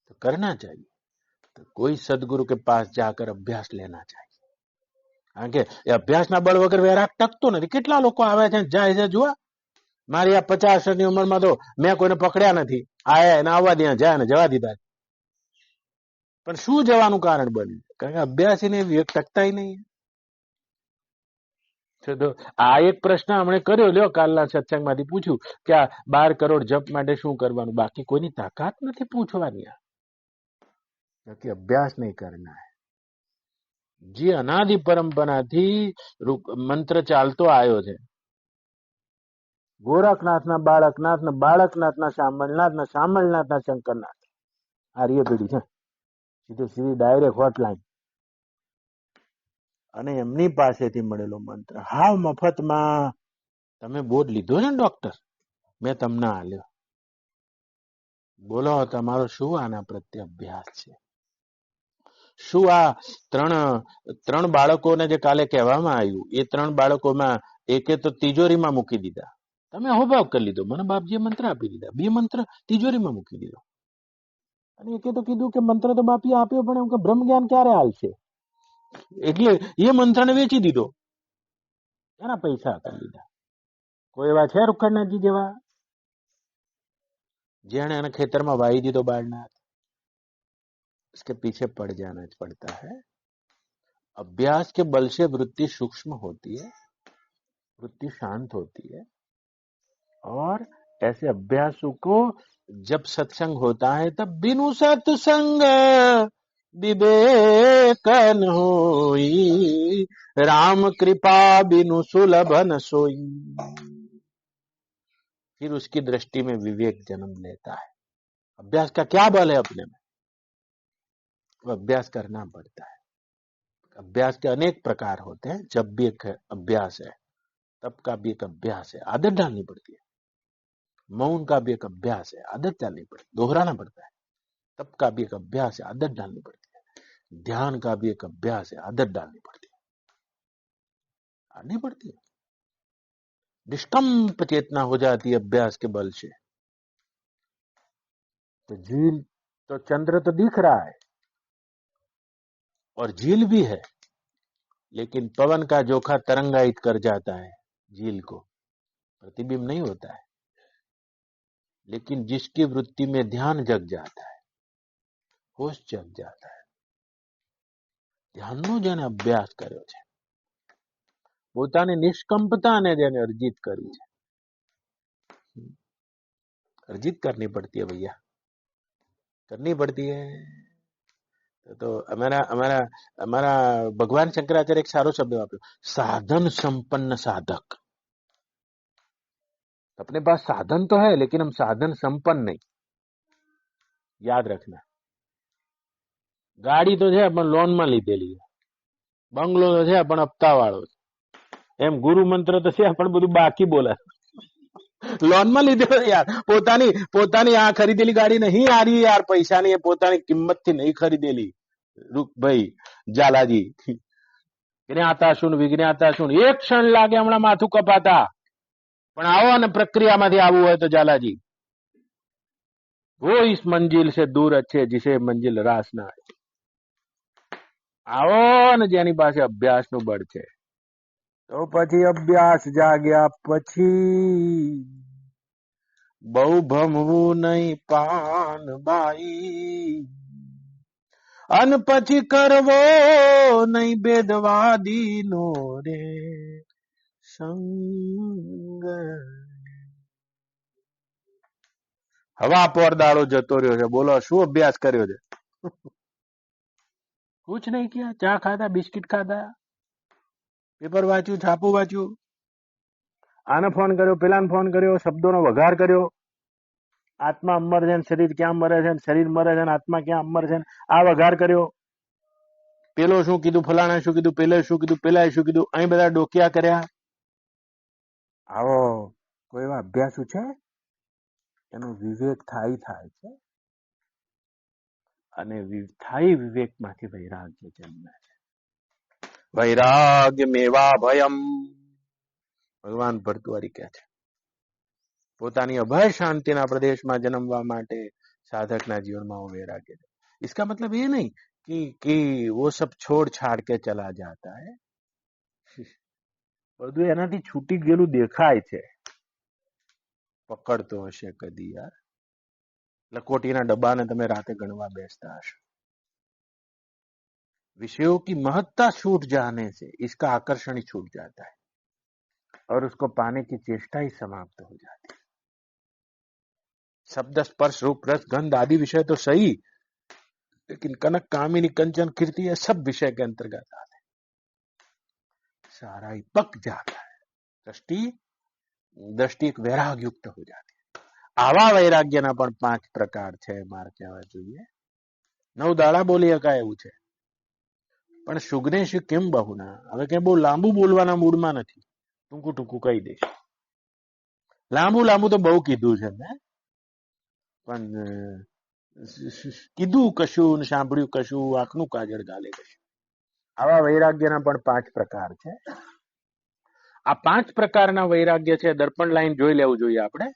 तो करना चाहिए. तो कोई सदगुरु के पास जाकर अभ्यास लेना चाहिए. કારણ કે એ અભ્યાસના બળ વગર વૈરાગ ટકતો નથી. કેટલા લોકો આવે છે જાય છે, જુઓ મારી આ 50 વર્ષની ઉંમરમાં તો મેં કોઈને પકડ્યા નથી, આયા એને આવવા દે, જાય ને જવા દીધા. પણ શું જવાનું કારણ બન્યું? કારણ કે અભ્યાસીને વિવેક ટકતા નહીં. તો આ એક પ્રશ્ન હમણે કર્યો, લ્યો કાલના સત્સંગમાંથી પૂછ્યું કે આ 12 કરોડ જપ માટે શું કરવાનું? બાકી કોઈની તાકાત નથી પૂછવાની, બાકી અભ્યાસ નહીં કરના. જે અનાદિ પરંપરાથી મંત્ર ચાલતો આવ્યો છે, ગોરખનાથના બાળકનાથના બાળકનાથના શામળનાથના શામળનાથના શંકરનાથ, આ રીએ પેઢી છે સીધી ડાયરેક્ટ હોટલાઈન. અને એમની પાસેથી મળેલો મંત્ર હાવ મફતમાં. તમે બોર્ડ લીધો છે ને ડોક્ટર, મેં તમને આલ્યો, બોલો તમારો શું આના પ્રત્યે અભ્યાસ છે? શું આ ત્રણ બાળકોને જે કાલે કહેવામાં આવ્યું, એ 3 બાળકોમાં એકે તો તિજોરીમાં મૂકી દીધા, તમે હોભાવ કરી લીધો, મને બાપજીએ મંત્ર આપી દીધા, 2 મંત્ર તિજોરીમાં મૂકી દીધો. અને એકે તો કીધું કે મંત્ર તો બાપીએ આપ્યો, પણ એમ કે બ્રહ્મ જ્ઞાન ક્યારે આવશે, એટલે એ મંત્રને વેચી દીધો, એના પૈસા આપી દીધા. કોઈ એવા છે રૂખડનાથજી જેવા જેણે એને ખેતરમાં વાઈ દીધો બાળનાથ? इसके पीछे पड़ जाना पड़ता है. अभ्यास के बल से वृत्ति सूक्ष्म होती है, वृत्ति शांत होती है. और ऐसे अभ्यासों को जब सत्संग होता है तब बिनु सत्संग विवेक न होई, राम कृपा बिनु सुलभ न सोई. फिर उसकी दृष्टि में विवेक जन्म लेता है. अभ्यास का क्या बल है अपने में? वो अभ्यास करना पड़ता है. अभ्यास के अनेक प्रकार होते हैं. जब भी एक अभ्यास है, तब का भी एक अभ्यास है, आदत डालनी पड़ती है. मौन का भी एक अभ्यास है, आदत डालनी पड़ती है, दोहराना पड़ता है. तब का भी एक अभ्यास है, आदत डालनी पड़ती है. ध्यान का भी एक अभ्यास है, आदत डालनी पड़ती है, आनी पड़ती है. निष्कंप चेतना हो जाती है अभ्यास के बल से. तो झील तो चंद्र तो दिख रहा है और झील भी है, लेकिन पवन का जोखा तरंगायित कर जाता है झील को, प्रतिबिंब नहीं होता है। लेकिन जिसकी वृत्ति में ध्यान जग जाता है, होश जग जाता है, ધ્યાનનો જેને અભ્યાસ કર્યો છે, પોતાની નિષ્કંપતાને જેને अर्जित કરી છે, अर्जित करनी पड़ती है भैया, करनी पड़ती है। तो हमारा हमारा हमारा भगवान शंकराचार्य एक सारो शब्द वापरो, साधन संपन्न साधक। अपने पास साधन तो है लेकिन हम साधन संपन्न नहीं, याद रखना। गाड़ी तो है पण लोन में लीधेली, बंगलो तो है पण हप्ता वाळो, एम गुरु मंत्र तो है पण બધું બાકી બોલે, લોન માં લીધેલો यार। પોતાની પોતાની આ ખરીદેલી ગાડી નહીં आ रही यार, પૈસાની એ પોતાની કિંમતથી નહીં ખરીદેલી। રૂક ભાઈ ઝાલાજી, જ્ઞાતા શું વિજ્ઞાતા શું, એક ક્ષણ લાગે હમણાં માથું કપાતા, પણ આવો ને પ્રક્રિયામાંથી આવવું હોય તો ઝાલાજી, वो इस मंजिल से दूर अच्छे जिसे मंजिल रास ना आए। આવો ને જેની પાસે અભ્યાસનું બળ છે, તો પછી અભ્યાસ જાગ્યા પછી બહુ ભમવું નહીં પાનબાઈ, અન પછી કરવો નહીં ભેદવાદીનો રે સંગ। હવા પર દાડો જતો રહ્યો છે, બોલો શું અભ્યાસ કર્યો છે? कुछ नहीं किया, चा खाधा, बिस्किट खाधा, पेपर वाँच्યું, छापू वाँच्યું, આને ફોન કર્યો, પેલાને ફોન કર્યો, શબ્દોનો વઘાર કર્યો, આત્મા અમર છે, શરીર ક્યાં મરે છે, શરીર મરે છે, આત્મા ક્યાં અમર છે, આ વઘાર કર્યો, પેલો શું કીધું, ફલાણા શું કીધું, પેલે શું કીધું, પેલાએ શું કીધું, અહીં બધા ડોકિયા કર્યા। આવો કોઈ એવા અભ્યાસુ છે? એનો વિવેક થાય છે, અને સ્થાયી વિવેકમાંથી વૈરાગ્ય જન્મે છે। વૈરાગ્ય મેવા ભયમ, ભગવાન ભરતુઆરી કહે છે। પોતાની અભય શાંતિના પ્રદેશમાં જન્મવા માટે સાધકના જીવનમાં वो वैराग्य है। इसका मतलब ये नहीं कि वो सब छोड़ छाड़ के चला जाता है, બધું એનાથી છૂટી ગયેલું દેખાય છે। પકડતો હશે કદી યાર, લકોટીના ડબ્બાને તમે રાતે ગણવા બેસતા હશો। विषयों की महत्ता छूट जाने से इसका आकर्षण ही छूट जाता है और उसको पाने की चेष्टा ही समाप्त हो जाती है। शब्द स्पर्श रूप रस गंध आदि विषय तो सही, लेकिन कनक कामिनी कंचन कीर्ति ये सब विषय के अंतर्गत आते हैं। सारा ही पक जाता है, दृष्टि एक वैराग युक्त हो जाती है। आवा वैराग्यना पण 5 प्रकार छे, मार कहेवा जोईए। 9 दाड़ा बोली शकाय एवुं छे, पण सुग्नेश केम बहुना, हवे के बहु लांबू बोलवाना मूडमां नथी, टूंकू टूंकू कही दईश। लांबू लांबू तो बहु कीधुं छे मैं, पण कीधुं कशुं ने सांभळ्युं कशुं, आंखनुं काजळ गाले कशुं। आवा वैराग्यना पण 5 प्रकार छे। आ 5 प्रकारना वैराग्य छे, दर्पण लाइन जोई लेवुं जोईए आपणे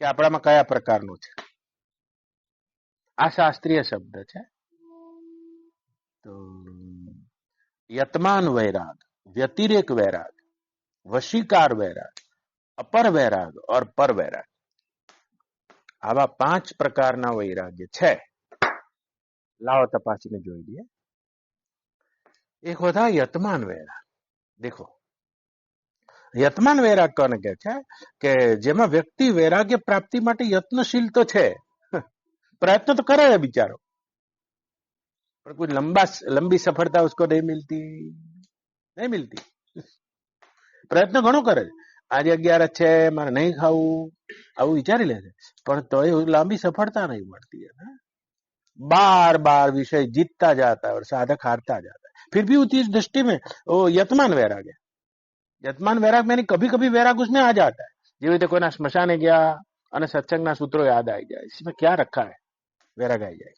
કે આપણામાં કયા પ્રકારનું છે। આ શાસ્ત્રીય શબ્દ છે। તો यतमान वैराग, व्यतिरेक वैराग, वशीकार वैराग, अपर वैराग और पर वैराग, आवा 5 प्रकारना वैराग्य छे। लाओ तपासीने जोई लईए। एक होता यतमान वैराग। देखो यतमान वैराग कोने कहे छे के जेमा व्यक्ति वैराग्य प्राप्ति माटे यत्नशील तो छे, प्रयत्न तो करे है बिचारो, पर कुछ लंबी सफलता उसको नहीं मिलती। प्रयत्न घणो करे, आज 11 छे मारे नहीं खावू आवुं विचारी ले छे, पण तोय लांबी सफलता नहीं मळती है। बार बार विषय जीतता जाता है और साधक हारता जाता है। फिर भी उस दृष्टि में वो यतमान वैराग है। यतमान वैराग में कभी कभी वैराग उसमें आ जाता है, जेवी रीते कोईना स्मशाने गया અને સત્સંગના સૂત્રો યાદ આવી જાય, इसमें क्या रखा है, वैराग आई जाए,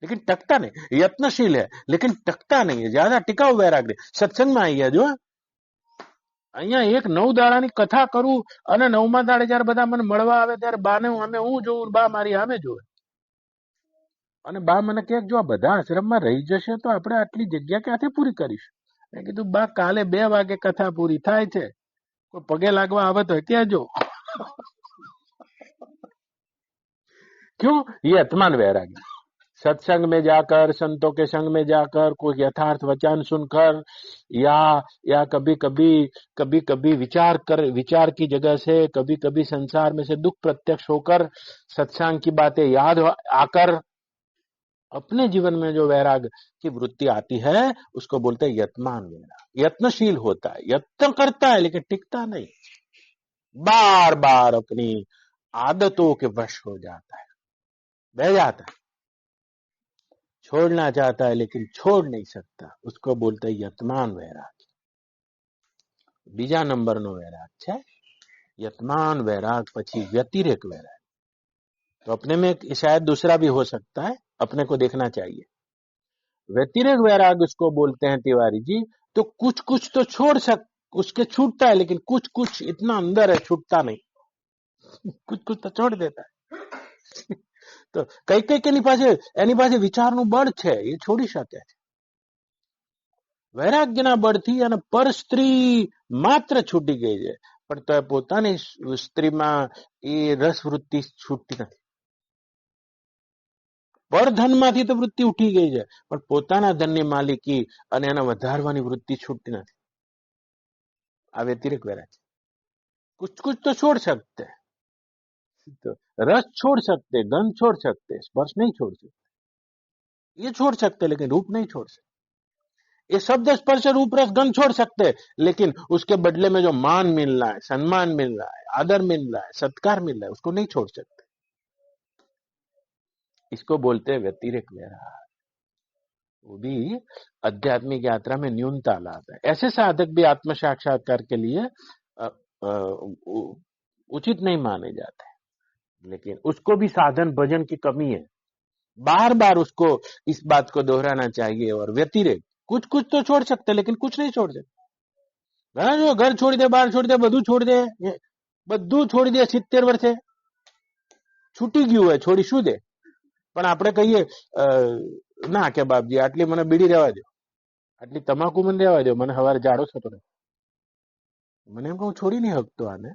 लेकिन टकता नहीं। यत्नशील है लेकिन टकता नहीं है, ज्यादा टिकाऊ वैराग नहीं। सत्संग में आई जो અહીંયા 9 દાડાની કથા કરું અને 9મા દાડે જયારે બધા મને મળવા આવે ત્યારે બાને અમે હું જોઉં, બા મારી સામે જોવે, અને બા મને કહે જો આ બધા આશ્રમમાં રહી જશે તો આપણે આટલી જગ્યા ક્યાંથી પૂરી કરીશું. મેં કીધું બા કાલે 2 વાગે કથા પૂરી થાય છે, કોઈ પગે લાગવા આવે તો કહેજો. क्यों? ये अतमान वैराग्य. सत्संग में जाकर, संतों के संग में जाकर, कोई यथार्थ वचन सुनकर, या कभी कभी विचार की जगह से, कभी कभी संसार में से दुख प्रत्यक्ष होकर, सत्संग की बातें याद आकर अपने जीवन में जो वैराग की वृत्ति आती है उसको बोलते हैं यत्मान वैराग. यत्नशील होता है, यत्न करता है लेकिन टिकता नहीं, बार बार अपनी आदतों के वश हो जाता है, बह जाता है, छोड़ना चाहता है लेकिन छोड़ नहीं सकता, उसको बोलते हैं यत्मान वैराग. बीजा नंबरનો वैराग છે यत्मान वैराग. પછી व्यतिरेक वैराग. तो अपने में शायद दूसरा भी हो सकता है, अपने को देखना चाहिए. व्यतिरेक वैराग उसको बोलते हैं तिवारी जी. तो कुछ कुछ तो उसके छूटता है, लेकिन कुछ कुछ इतना अंदर है छूटता नहीं. कुछ कुछ तो छोड़ देता है. તો કઈ કઈ એની પાસે વિચારનું બળ છે, એ છોડી શકે છે. વૈરાગ્યના બળથી અને પર સ્ત્રી માત્ર છૂટી ગઈ છે, પણ તો પોતાની સ્ત્રીમાં એ રસ વૃત્તિ છૂટતી નથી. પર ધનમાંથી તો વૃત્તિ ઉઠી ગઈ છે, પણ પોતાના ધનની માલિકી અને એના વધારવાની વૃત્તિ છૂટતી નથી. આ વ્યતિરેક વૈરાગ. कुछ कुछ तो छोड़ सकते हैं, तो रस छोड़ सकते, गंध छोड़ सकते, स्पर्श नहीं छोड़ सकते. ये छोड़ सकते लेकिन रूप नहीं छोड़ सकते. ये शब्द स्पर्श रूप रस गंध छोड़ सकते, लेकिन उसके बदले में जो मान मिल रहा है, सम्मान मिल रहा है, आदर मिल रहा है, सत्कार मिल रहा है, उसको नहीं छोड़ सकते. इसको बोलते हैं व्यतिरेक वैराग. वो भी आध्यात्मिक यात्रा में न्यूनता लाता है. ऐसे साधक भी आत्म साक्षात्कार के लिए उचित नहीं माने जाते, लेकिन उसको भी साधन भजन की कमी है. बार बार उसको इस बात को दोहराना चाहिए. और व्यतिरेक कुछ कुछ तो छोड़ सकते लेकिन कुछ नहीं छोड़ सकते. ઘણા જો ઘર છોડી દે, બહાર છોડી દે, બધું છોડી દે 70 વર્ષે, છૂટી ગયું હોય, છોડી શું દે. પણ આપણે કહીએ ના કે બાપજી આટલી મને બીડી રહેવા દો, આટલી તમાકુ મને રહેવા દો, મને સવારે જાડો થતો રહે. મને એમ કહું છોડી નહીં શકતો આને.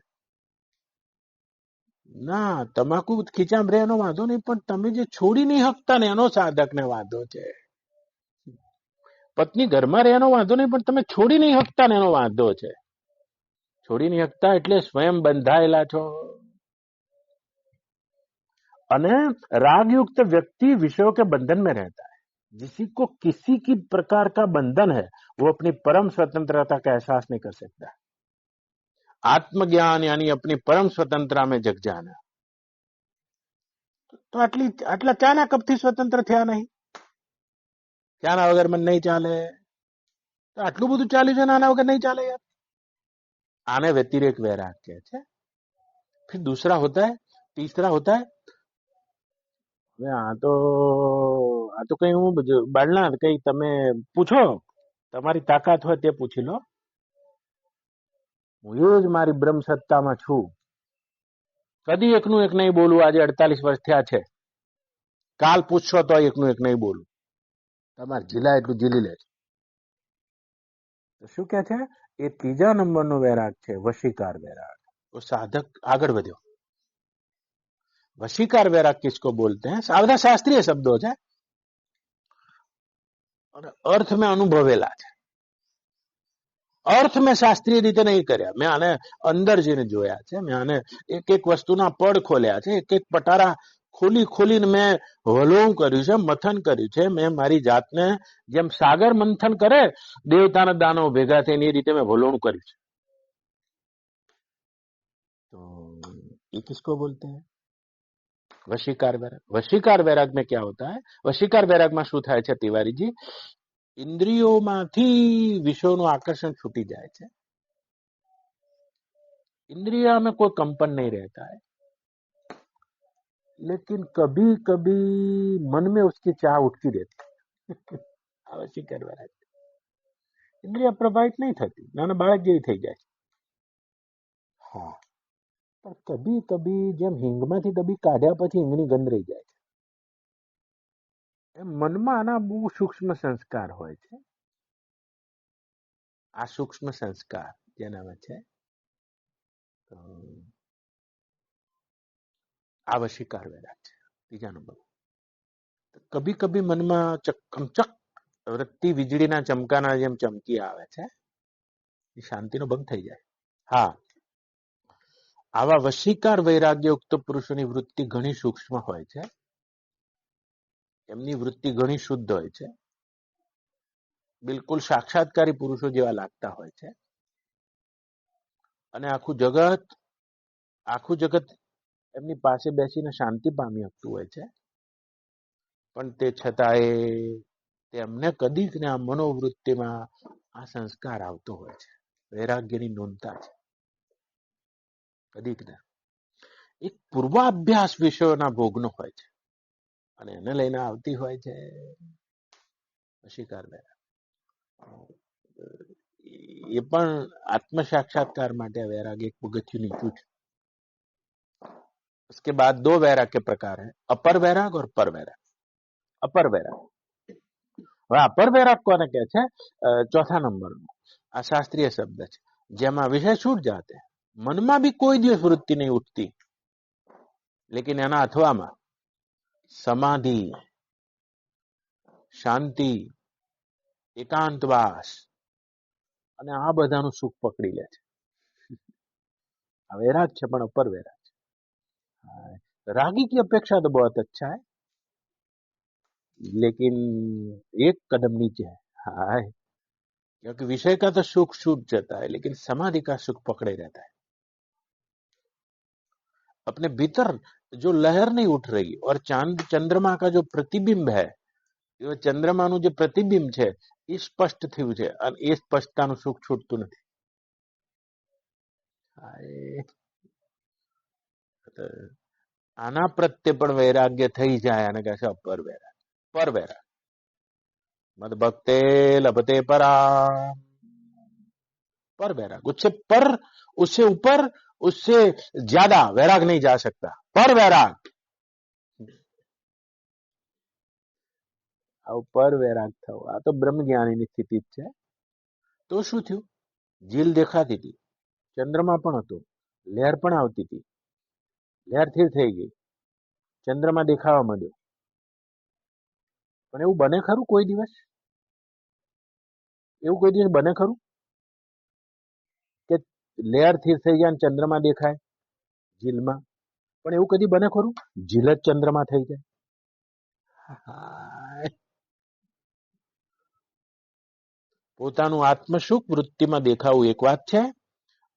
ના, તમાકુ ખીચામાં રહે એનો વાંધો નહીં, પણ તમે જે છોડી નહીં શકતા ને એનો સાધકને વાંધો છે. પત્ની ઘરમાં રહે એનો વાંધો નહીં, પણ તમે છોડી નહીં શકતા ને એનો વાંધો છે. છોડી નહીં શકતા એટલે સ્વયં બંધાયેલા છો. અને रागयुक्त व्यक्ति विषयों के बंधन में रहता है. जिसी को किसी की प्रकार का बंधन है वो अपनी परम स्वतंत्रता का एहसास नहीं कर सकता. आत्मज्ञान यानी अपनी परम स्वतंत्रता में जग जाना. तो આટલા ચાના કપથી સ્વતંત્ર થયા નહીં. ચાના વગર મને નહીં ચાલે. તો આટલું બધું ચાલ્યું છે, આના વગર નહીં ચાલે યાર. આને व्यतिरेक वैराग कहते हैं. फिर दूसरा होता है, तीसरा होता है, આ તો કઈ હું બાળના કઈ તમે પૂછો, તમારી તાકાત હોય તે પૂછી લો. હું એ જ મારી બ્રહ્મ સત્તામાં છું. કદી એકનું એક નહીં બોલું. આજે 48 વર્ષ થયા છે. કાલ પૂછશો તો એકનું એક નહીં બોલું. તમારે ઝીલા એટલું ઝીલી લે. તો શું કે છે? એ ત્રીજા નંબરનો વૈરાગ છે, વશીકાર વૈરાગ. તો સાધક આગળ વધ્યો. वशीकार वैराग किसको बोलते हैं? બધા શાસ્ત્રીય શબ્દો છે અને अर्थ में અનુભવેલા છે. अर्थ में શાસ્ત્રીય રીતે નહીં કર્યા. મેં આને અંદર જઈને જોયા છે. મેં આને એક એક વસ્તુના પડ ખોલ્યા છે. એક એક પટારા ખોલીને મેં વલોણું કર્યું છે, મથન કર્યું છે. મેં મારી જાતને જેમ સાગર મંથન કરે દેવતાના દાનો ભેગા થઈને એ રીતે મેં વલોણું કર્યું છે. તો ये किसको बोलते हैं? वशीकार वैराग. वशीकार वैराग में क्या होता है? वशीकार वैराग में શું થાય છે तिवारी जी? इंद्रियोंમાંથી विषयोનું आकर्षण छूटी जाए છે. इंद्रिया में कोई कंपन नहीं रहता है, लेकिन कभी कभी मन में उसकी चाह उठती रहती है. वशीकार वैराग. इंद्रिया प्रभावित नहीं थती, નાના બાળક જેવી થઈ જાય. હા, પણ કભી કભી જેમ હિંગમાંથી ડબ્બી કાઢ્યા પછી હિંગની ગંધ રહી જાય. એમ મનમાં આના બહુ સૂક્ષ્મ સંસ્કાર હોય છે. આ સૂક્ષ્મ સંસ્કાર જેનામાં છે આ વશીકાર વૈરાગ છે. ત્રીજા નંબર કભી કભી મનમાં ચમચક વૃત્તિ વીજળીના ચમકાના જેમ ચમકી આવે છે, એ શાંતિનો ભંગ થઈ જાય. હા, આવા વશીકાર વૈરાગ્યયુક્ત પુરુષોની વૃત્તિ ઘણી સૂક્ષ્મ હોય છે. એમની વૃત્તિ ઘણી શુદ્ધ હોય છે, બિલકુલ સાક્ષાત્કારી પુરુષો જેવા લાગતા હોય છે. અને આખું જગત એમની પાસે બેસીને શાંતિ પામી શકતું હોય છે. પણ તે છતાંય તેમને કદીક ને આ મનોવૃત્તિમાં આ સંસ્કાર આવતો હોય છે. વૈરાગ્યની નોંધતા છે. કદીક ને એક પૂર્વાભ્યાસ વિષયોના ભોગનો હોય છે અને એને લઈને આવતી હોય છે વશીકાર વૈરાગ. એ પણ આત્મ साक्षात्कार માટે वैराग एक पगथિયું નીચું છે. उसके बाद दो वैराग के प्रकार है, अपर वैराग और पर वैराग. अपर वैराग, હવે અપર વૈરાગ કોને કહે છે? ચોથા નંબરનો આ શાસ્ત્રીય શબ્દ છે, જેમાં વિષય છૂટ જાતે, મનમાં भी કોઈ દિવસ વૃત્તિ નહીં ઉઠતી, लेकिन એના અથવામાં સમાધિ, શાંતિ, એકાંતવાસ અને આ બધાનું સુખ પકડી લે છે. આ वैराग છે, પણ અપર वैराग છે. रागी की अपेक्षा तो बहुत अच्छा है, लेकिन एक कदम नीचे है. हाँ, क्योंकि विषय का तो सुख छूट जाता है, लेकिन समाधि का सुख पकड़े रहता है. अपने भीतर जो लहर नहीं उठ रही और चांद चंद्रमा का जो प्रतिबिंब है, એ ચંદ્રમાનું જે પ્રતિબિંબ છે એ સ્પષ્ટ થયું છે અને એ સ્પષ્ટતાનું સુખ છૂટતું નથી. આના પ્રત્યે પણ વૈરાગ્ય થઈ જાય અને કહે છે અપર વૈરાગ. પર વૈરાગ મદ ભક્તે લભતે પરા, पर वैराग, उससे ऊपर उससे ज्यादा वैराग नहीं जा सकता. पर वैराग, પર વૈરાગ થવો આ તો બ્રહ્મ જ્ઞાનીની સ્થિતિ જ છે. તો શું થયું? ઝીલ દેખાતી હતી, ચંદ્રમા પણ હતો, લહેર પણ આવતી હતી, લહેર સ્થિર થઈ ગઈ, ચંદ્રમા દેખાવા માંડ્યો. પણ એવું બને ખરું કોઈ દિવસ? એવું કોઈ દિવસ બને ખરું કે લહેર સ્થિર થઈ જાય અને ચંદ્રમા દેખાય ઝીલમાં? પણ એવું કદી બને ખરું ઝીલ જ ચંદ્રમા થઈ જાય? પોતાનું આત્મસુખ વૃત્તિમાં દેખાવું એક વાત છે,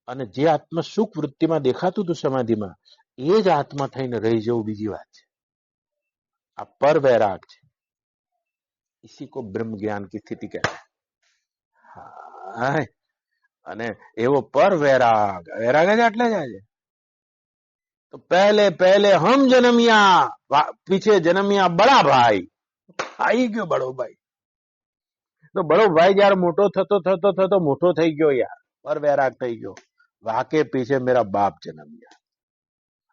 અને જે આત્મસુખ વૃત્તિમાં દેખાતું હતું સમાધિમાં એ જ આત્મા થઈને રહી જવું બીજી વાત છે. આ પર वैराग છે. इसी को ब्रह्म ज्ञान की स्थिति कहते हैं. અને એવો પર वैराग જ આટલે જાય છે. तो पहले पहले हम जन्मिया, पीछे जन्मिया बड़ा भाई. आई गयो बड़ो भाई. તો બળો ભાઈ જયારે મોટો થતો થતો થતો મોટો થઈ ગયો યાર, પર વૈરાગ થઈ ગયો. વાકે પીછે મેરા બાપ જન્મ ગયા.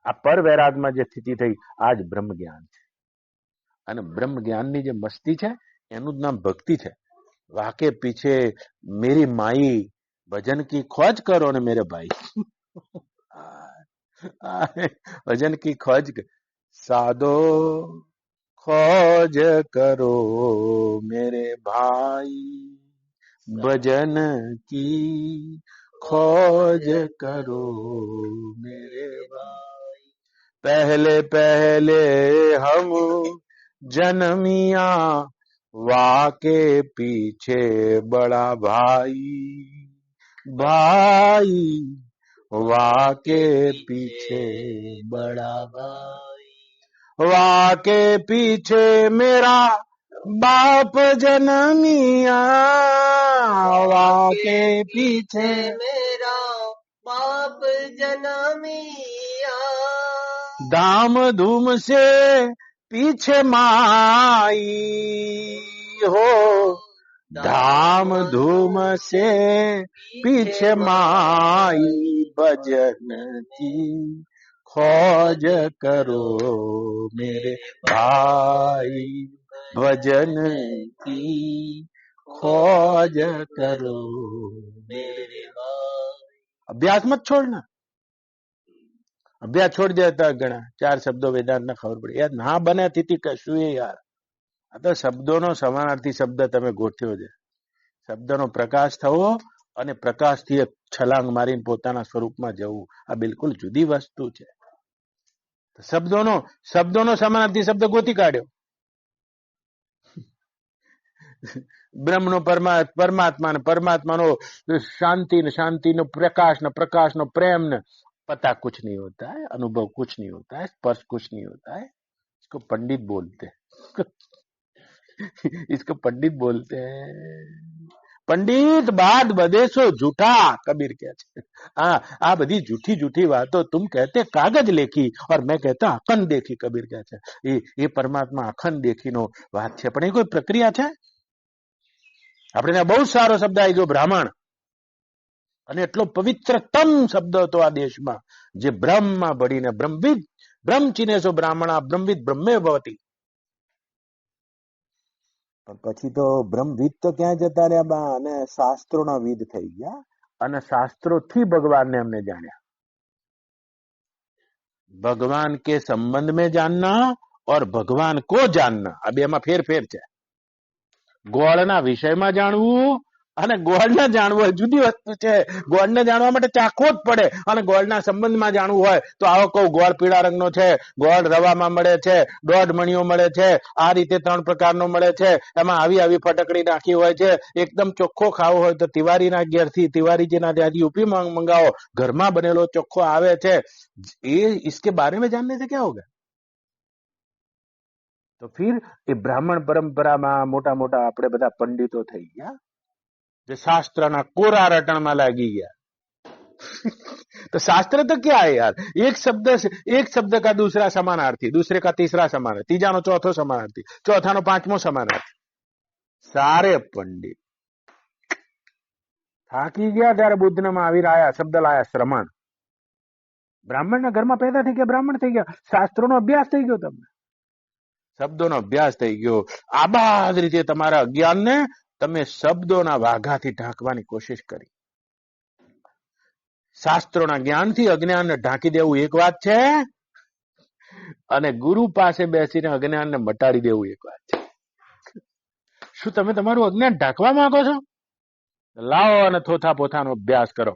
આ પર વૈરાગમાં જે સ્થિતિ થઈ આ જ બ્રહ્મ જ્ઞાન છે. અને બ્રહ્મ જ્ઞાનની જે મસ્તી છે એનું જ નામ ભક્તિ છે. વાકે પીછે મેરી માઈ, ભજન કી ખોજ કરો ને મેરે ભાઈ. ભજન કી ખોજ, સાધો खोज करो मेरे भाई, भजन की खोज करो मेरे भाई. पहले पहले हम जन्मिया, वाके पीछे बड़ा भाई. भाई वाके पीछे बड़ा भाई. वाके पीछे मेरा बाप जन्मिया, वाके पीछे मेरा बाप जन्मिया. धाम धूम से पीछे माई हो, धाम धूम से पीछे माई. भजन की खोज करो मेरे भाई, ભજન કી ખોજ કરો मेरे भाई। અભ્યાસ મત છોડ ને અભ્યાસ છોડી દેતા ઘણા 4 શબ્દો વેદાંત ના ખબર પડી યાર ના બને તિથી કશું એ યાર આ તો શબ્દોનો સમાનાર્થી શબ્દ તમે ગોઠ્યો છે શબ્દનો પ્રકાશ થવો અને પ્રકાશથી એક છલાંગ મારીને પોતાના સ્વરૂપમાં જવું આ બિલકુલ જુદી વસ્તુ છે શબ્દોનો સમાનાર્થી શબ્દ ગોતી કાઢ્યો બ્રહ્મનો પરમાત્મા ને પરમાत्मा નો शांति नो प्रकाश नो प्रेम ने पता कुछ नहीं होता है अनुभव कुछ नहीं होता है स्पर्श कुछ नहीं होता है इसको पंडित बोलते हैं इसको पंडित बोलते हैं पंडित बात बदेशो झूठा कबीर कहते हाँ आ बड़ी झूठी झूठी बातों तुम कहते कागज लेखी और मैं कहता अखंड देखी कबीर कहते ये परमात्मा अखंड देखी नो बात है पण कोई प्रक्रिया है આપણે બહુ સારો શબ્દ આવી ગયો બ્રાહ્મણ અને એટલો પવિત્રતમ શબ્દ હતો આ દેશમાં જે બ્રહ્મમાં ભળીને બ્રહ્મવિદ બ્રહ્મ ચિનેસો બ્રાહ્મણા બ્રહ્મવિદ બ્રહ્મે ભવતી પણ પછી તો બ્રહ્મવિદ તો ક્યાં જતા રહ્યા બા અને શાસ્ત્રોના વિદ થઈ ગયા અને શાસ્ત્રોથી ભગવાનને એમને જાણ્યા ભગવાન के संबंध में जानना और भगवान को जानना આ બેમાં ફેર છે ગોળના વિષયમાં જાણવું અને ગોળને જાણવું જુદી વસ્તુ છે ગોળને જાણવા માટે ચાખવો જ પડે અને ગોળના સંબંધમાં જાણવું હોય તો આવો કહું ગોળ પીળા રંગનો છે ગોળ રવામાં મળે છે 1.5 મણીઓ મળે છે આ રીતે 3 પ્રકારનો મળે છે એમાં આવી ફટકડી નાખી હોય છે એકદમ ચોખ્ખો ખાવો હોય તો તિવારીના ઘેરથી તિવારીજીના ત્યાંથી યુપી મંગાવો ઘરમાં બનેલો ચોખ્ખો આવે છે ये इसके बारे में जानने से क्या होगा तो फिर ये ब्राह्मण परंपरा में मोटा मोटा अपने बधा पंडितों थई गया जो शास्त्र ना कोरा रटन में लागी गया तो शास्त्र तो क्या है यार एक शब्द का दूसरा समानार्थी दूसरे का तीसरा समानार्थी तीजा नो चौथो समानार्थी चौथा नो 5मो समानार्थी सारे पंडित थाकी गया त्यारे बुद्ध ने महावीर आया शब्द लाया श्रमण ब्राह्मण ना घर में पैदा थी गया ब्राह्मण थी गया शास्त्रों नो अभ्यास थी गयो तमने શબ્દોનો અભ્યાસ થઈ ગયો આબાદ રીતે તમારા અજ્ઞાનને તમે શબ્દોના વાઘાથી ઢાંકવાની કોશિશ કરી શાસ્ત્રોના જ્ઞાનથી અજ્ઞાનને ઢાંકી દેવું એક વાત છે અને ગુરુ પાસે બેસીને અજ્ઞાનને મટાડી દેવું એક વાત છે શું તમે તમારું અજ્ઞાન ઢાંકવા માંગો છો લાવો અને થોથા પોથાનો અભ્યાસ કરો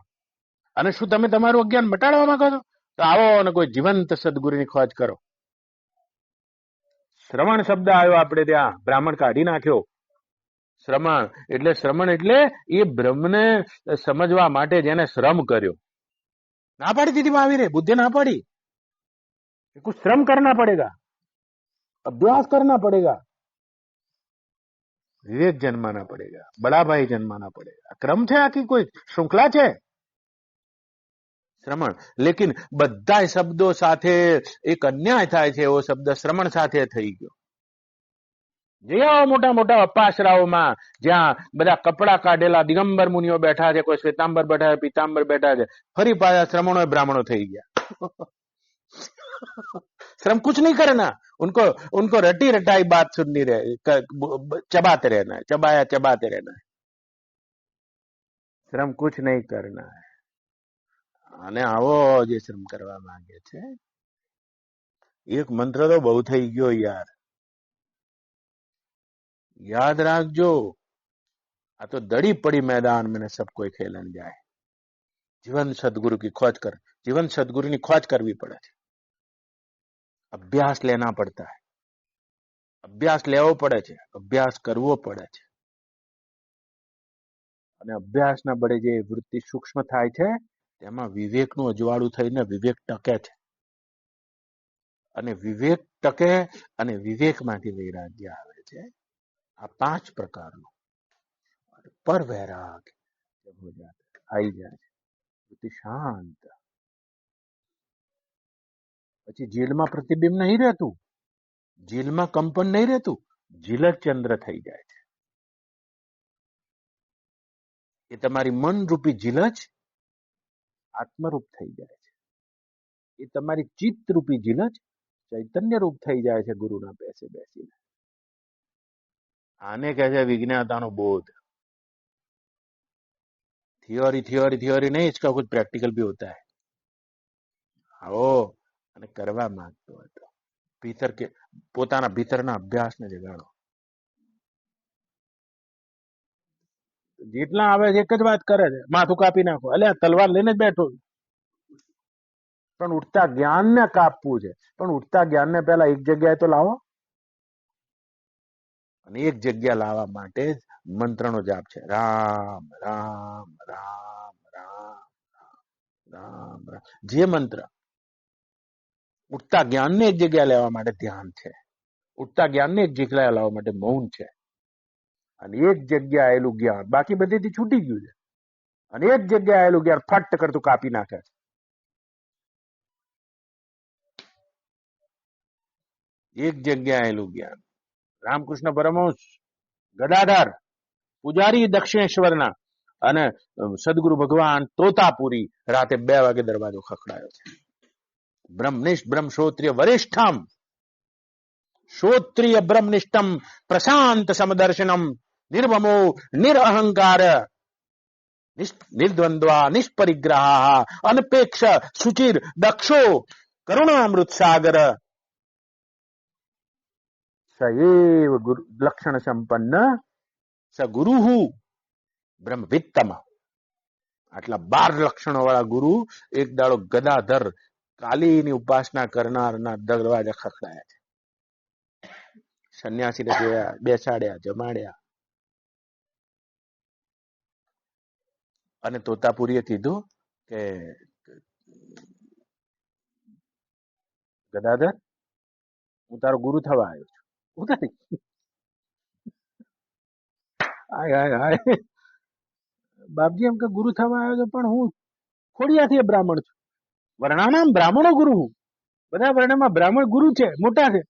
અને શું તમે તમારું અજ્ઞાન મટાડવા માંગો છો તો આવો અને કોઈ જીવંત સદગુરુની ખોજ કરો શ્રવણ શબ્દ આવ્યો આપણે ત્યાં બ્રાહ્મણ કાઢી નાખ્યો શ્રમણ એટલે એ બ્રહ્મને સમજવા માટે જેને શ્રમ કર્યો ના પાડી દીધી મહાવીરે બુદ્ધે ના पाड़ी कुछ श्रम करना पड़ेगा अभ्यास करना पड़ेगा विवेक जन्माना पड़ेगा बड़ा भाई जन्माना पड़ेगा क्रम है आखी कोई श्रृंखला है श्रमण लेकिन બધા શબ્દો સાથે એક અન્યાય થાય છે એવો શબ્દ શ્રમણ સાથે થઈ ગયો જે મોટા મોટા અપાસરાઓમાં જ્યાં બધા કપડા કાઢેલા દિગંબર મુનિઓ બેઠા છે કોઈ શ્વેતાંબર બેઠા છે પીતાંબર બેઠા છે ફરી પાછા શ્રમણો ब्राह्मणों થઈ ગયા श्रम कुछ नहीं करना उनको रटी रटाई बात सुननी रहे चबाते रहना है चबाते रहना है श्रम कुछ नहीं करना है અને આવો જે શ્રમ કરવા માંગે છે એક મંત્ર તો બહુ થઈ ગયો યાર याद રાખજો આ તો દડી પડી मैदान में सब कोई खेलन जाए जीवन सदगुरु की खोज कर जीवन सदगुरु की खोज करवी पड़े છે અભ્યાસ લેना पड़ता है અભ્યાસ લેવો પડે છે અભ્યાસ કરવો પડે છે અને અભ્યાસના બળે જે વૃત્તિ સૂક્ષ્મ થાય છે તેમાં વિવેકનું અજવાળું થઈને વિવેક ટકે છે અને વિવેક ટકે અને વિવેકમાંથી વૈરાગ્ય આવે છે આ 5 પ્રકારનો પર વૈરાગ જબ હો જાતા आई જાય છે વૃત્તિ શાંત પછી જેલમાં પ્રતિબિંબ નહીં રહેતું જેલમાં કંપન નહીં રહેતું જીલજ ચંદ્ર થઈ જાય છે એ તમારી મન રૂપી જીલજ આત્મરૂપ થઈ જાય છે એ તમારી ચિત્ત રૂપી જીલજ ચૈતન્ય રૂપ થઈ જાય છે ગુરુના બેસીને આને કહે છે विज्ञाताનો बोध। थियोरी थियोरी थियोरी नहीं, इसका कुछ प्रैक्टिकल भी होता है। આવો અને કરવા માંગતો હતો ભીતર કે પોતાના ભીતરના અભ્યાસને જગાડો। જેટલા આવે છે એક જ વાત કરે છે, માથું કાપી નાખો, અલ્યા તલવાર લઈને જ બેઠો છું। પણ ઉઠતા જ્ઞાનને કાપવું છે, પણ ઉઠતા જ્ઞાનને પહેલા એક જગ્યાએ તો લાવો। અને એક જગ્યા લાવવા માટે જ મંત્રનો જાપ છે, રામ રામ રામ રામ રામ રામ। જે મંત્ર ઉઠતા જ્ઞાનને એક જગ્યાએ લેવા માટે ધ્યાન છે, ઉઠતા જ્ઞાનને એક જગ્યાએ લાવવા માટે મૌન છે, અને એક જગ્યા આવેલું જ્ઞાન બાકી બધીથી છૂટી ગયું છે, અને એક જગ્યાએ આવેલું જ્ઞાન ફટ કરતું કાપી નાખે છે। એક જગ્યાએ આવેલું જ્ઞાન રામકૃષ્ણ પરમહંસ, ગદાધર, પૂજારી દક્ષિણેશ્વરના અને સદગુરુ ભગવાન તોતાપુરી રાતે 2 વાગે દરવાજો ખખડાયો છે। બ્રહ્મનિષ્ઠ બ્રહ્મશ્રોત્રિય વરિષ્ઠમ શ્રોત્રિય બ્રહ્મનિષ્ઠમ પ્રશાંત સમદર્શનમ નિર્મમો નિરઅહંકાર નિર્દ્વંદ્વા નિષ્પરિગ્રહ અનપેક્ષ સુચિર દક્ષો કરુણામૃત સાગર સએવ લક્ષણ સંપન્ન સ ગુરુ બ્રહ્મવિત્તમ। આટલા 12 લક્ષણો વાળા ગુરુ એક દાડો ગદાધર કાલીની ઉપાસના કરનારના દરવાજા ખખડાયા છે। સંન્યાસીને બેસાડ્યા, જમાડ્યા, અને તોતાપુરીએ કીધું કે ગદાધર હું તારો ગુરુ થવા આવ્યો છું। હાય હાય હાય બાપજી એમ કે ગુરુ થવા આવ્યો છો, પણ હું ખોડિયાથી બ્રાહ્મણ છું, વર્ણાનામ બ્રાહ્મણો ગુરુ હું, બધા વર્ણમાં બ્રાહ્મણ ગુરુ છે, મોટા છે,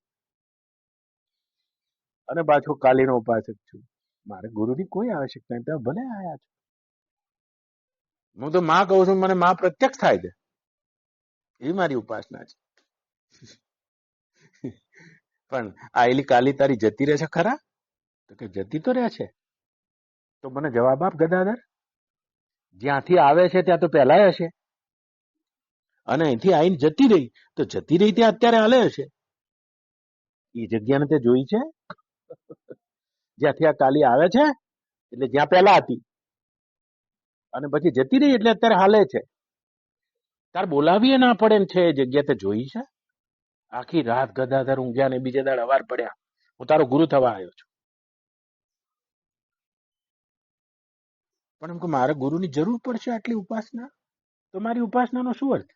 અને પાછો કાલીનો ઉપાસક છું, મારે ગુરુની કોઈ આવશ્યકતા નથી, તમે ભલે આયા છો। હું તો માં કહું છું, મને માં પ્રત્યક્ષ થાય છે, એ મારી ઉપાસના છે। પણ આયેલી કાલી તારી જતી રહે છે ખરા? તો કે જતી તો રહે છે। તો મને જવાબ આપ ગદાધર, જ્યાંથી આવે છે ત્યાં તો પહેલા હશે, અને અહીંથી આવીને જતી રહી, તો જતી રહી ત્યાં અત્યારે હાલે હશે, એ જગ્યાને તે જોઈ છે? જ્યાંથી આ કાલી આવે છે એટલે જ્યાં પહેલા હતી, અને પછી જતી રહી એટલે અત્યારે હાલે છે, તાર બોલાવીએ ના પડે ને છે એ જગ્યા તે જોઈ છે? આખી રાત ગદાધર ઊંઘ્યા ને બીજે દાડ અવાર પડ્યા, હું તારો ગુરુ થવા આવ્યો છું। પણ એમ કે મારે ગુરુની જરૂર પડશે આટલી ઉપાસના, તો મારી ઉપાસનાનો શું અર્થ?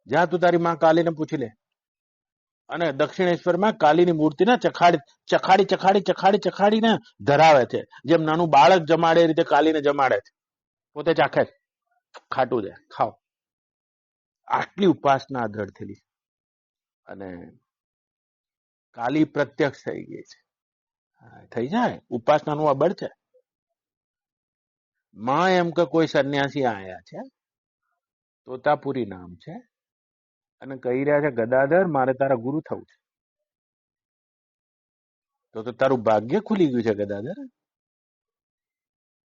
જા તું તારી માં કાલીને પૂછી લે। અને દક્ષિણેશ્વરમાં કાલીની મૂર્તિને ચખાડીને ધરાવે છે, જેમ નાનું બાળક જમાડે એ રીતે કાલીને જમાડે છે, પોતે ચાખે છે, ખાટું છે, ખાઓ। આટલી ઉપાસના દ્રઢ થયેલી, અને કાલી પ્રત્યક્ષ થઈ ગઈ છે। થઈ જાય, ઉપાસનાનું આ બળ છે। માં એમ કે કોઈ સન્યાસી આયા છે, તોતાપુરી નામ છે, અને કહી રહ્યા છે ગદાધર મારે તારા ગુરુ થવું છે, તો તારું ભાગ્ય ખુલી ગયું છે ગદાધર,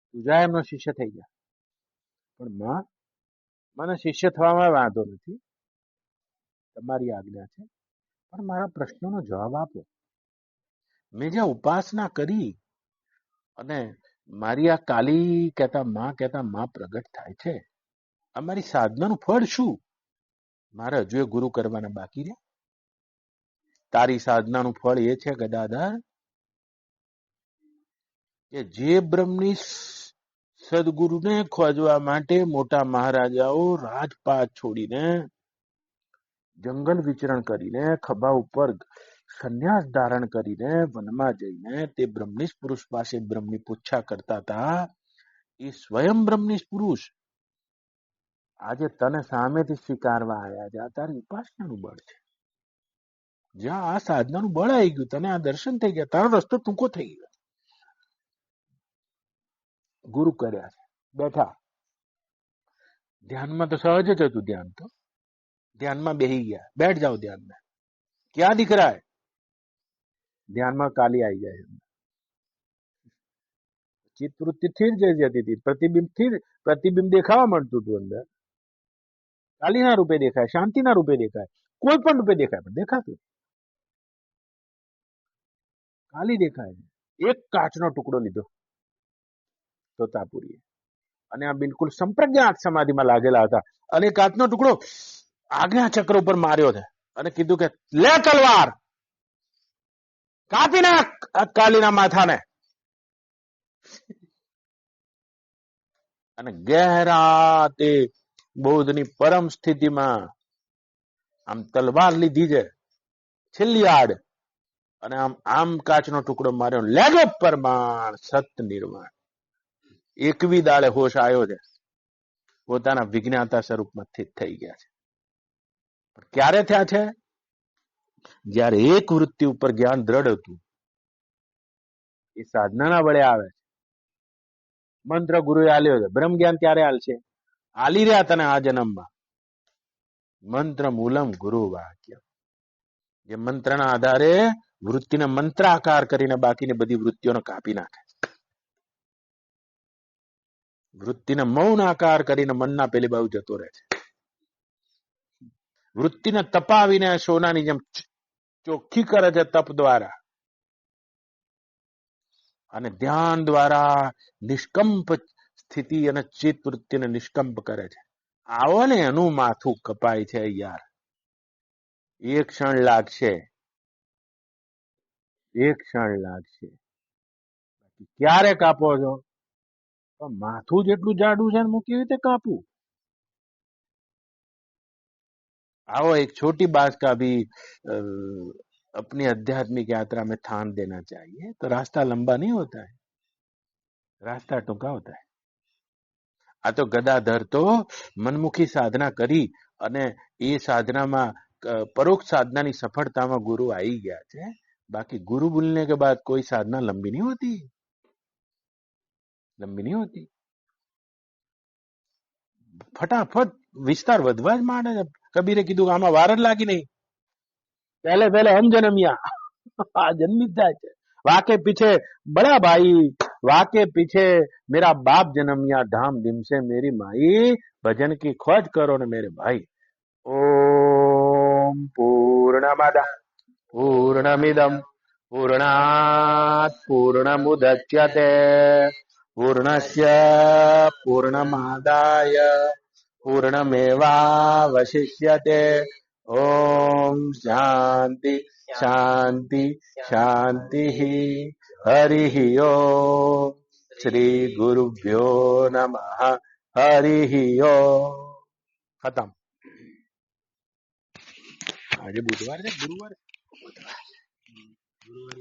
તું જા એમનો શિષ્ય થઈ જા। પણ માં, મને શિષ્ય થવામાં વાંધો નથી, તમારી આજ્ઞા છે, પણ મારા પ્રશ્નોનો જવાબ આપો। મેં જે ઉપાસના કરી અને મારી આ કાલી કહેતા માં પ્રગટ થાય છે, અમારી સાધનાનું ફળ શું? મારે હજુ એ ગુરુ કરવાના બાકી રહ્યા। તારી સાધનાનું ફળ એ છે ગદાધર કે જે બ્રહ્મની સદગુરુને ખોજવા માટે મોટા મહારાજાઓ રાજપાટ છોડીને, જંગલ વિચરણ કરીને, ખભા ઉપર સંન્યાસ ધારણ કરીને, વનમાં જઈને તે બ્રહ્મનિષ્ઠ પુરુષ પાસે બ્રહ્મની પૂછા કરતા હતા, એ સ્વયં બ્રહ્મનિષ્ઠ પુરુષ આજે તને સામેથી સ્વીકારવા આવ્યા છે। આ તારી ઉપાસનાનું બળ છે, જ્યાં આ સાધનાનું બળ આવી ગયું, તને આ દર્શન થઈ ગયા, તારો રસ્તો ટૂંકો થઈ ગયો। ગુરુ કર્યા છે, બેઠા ધ્યાનમાં, તો સહજ જ હતું ધ્યાન, તો ધ્યાનમાં બેહી ગયા, બેઠ જાઓ ધ્યાનમાં, ક્યાં દીકરા હે? ધ્યાનમાં કાલી આવી જાય, ચિત્તવૃત્તિ થી જ જતી હતી, પ્રતિબિંબ દેખાવા મળતું હતું અંદર. કાલીના રૂપે દેખાય, શાંતિના રૂપે દેખાય, કોઈ પણ રૂપે દેખાય, પણ દેખાતું કાલી દેખાય છે. એક કાચનો ટુકડો લીધો તોતાપુરીએ, અને આ બિલકુલ સંપ્રજ્ઞાત સમાધિમાં લાગેલા હતા, અને કાચનો ટુકડો આજ્ઞા ચક્ર ઉપર માર્યો છે અને કીધું કે લે તલવાર, કાપી નાખ આ કાલીના માથાને. અને ગહેરા તે બોધની પરમ સ્થિતિમાં આમ તલવાર લીધી છે, છેલ્લી આડ, અને આમ કાચનો ટુકડો માર્યો, લેગો પરમાણ સત નિર્વાણ. એકવી દાડે હોશ આવ્યો છે, પોતાના વિજ્ઞાતા સ્વરૂપમાં સ્થિત થઈ ગયા છે. ક્યારે થયા છે? જ્યારે એક વૃત્તિ ઉપર જ્ઞાન દ્રઢ હતું. એ સાધનાના વડે આવે છે. મંત્ર ગુરુએ આલ્યો છે, બ્રહ્મ જ્ઞાન ત્યારે આલશે? આલી રહ્યા તને આ જન્મમાં. મંત્ર મૂલમ ગુરુ વાક્ય. જે મંત્રના આધારે વૃત્તિને મંત્રાકાર કરીને બાકીની બધી વૃત્તિઓને કાપી નાખે, વૃત્તિને મૌન આકાર કરીને મનના પેલી બાજુ જતો રહે છે. વૃત્તિને તપાવીને સોનાની જેમ ચોખ્ખી કરે છે તપ દ્વારા, અને ધ્યાન દ્વારા નિષ્કંપ સ્થિતિ અને ચિત્ત વૃત્તિને નિષ્કંપ કરે છે. આવો ને એનું માથું કપાય છે યાર. એક ક્ષણ લાગશે, એક ક્ષણ લાગશે. ક્યારે કાપો છો? માથું જેટલું જાડું છે, હું કેવી રીતે કાપું? आओ एक छोटी बात का भी अपनी आध्यात्मिक यात्रा में ध्यान देना चाहिए. तो रास्ता लंबा नहीं होता है, रास्ता टूंका होता है. આ તો ગદાધર તો મનમુખી સાધના કરી અને એ સાધનામાં પરોક્ષ સાધનાની સફળતામાં ગુરુ આવી ગયા છે. बाकी गुरु बोलने के बाद कोई साधना लंबी नहीं होती, लंबी नहीं होती. फटाफट विस्तार વધવા જ માંડે છે. કબીરે કીધું આમાં વાર જ લાગી નહીં, पहले पहले हम जन्मिया. આ જન્મી જાય છે. वाके पीछे बड़ा भाई, वाके पीछे मेरा बाप जन्मिया, धाम धीम से मेरी माई, भजन की खोज करो ने मेरे भाई. ओम पूर्णमद पूर्णमिदम पूर्णात् पूर्णमुदच्यते पूर्णस्य पूर्णमादाय पूर्णमेवावशिष्यते. ओम शांति शांति शांति. हरि ओम. श्री गुरुभ्यो नमः. हरि ओम. खत्म. આજે બુધવાર છે, ગુરુવાર, ગુરુવારે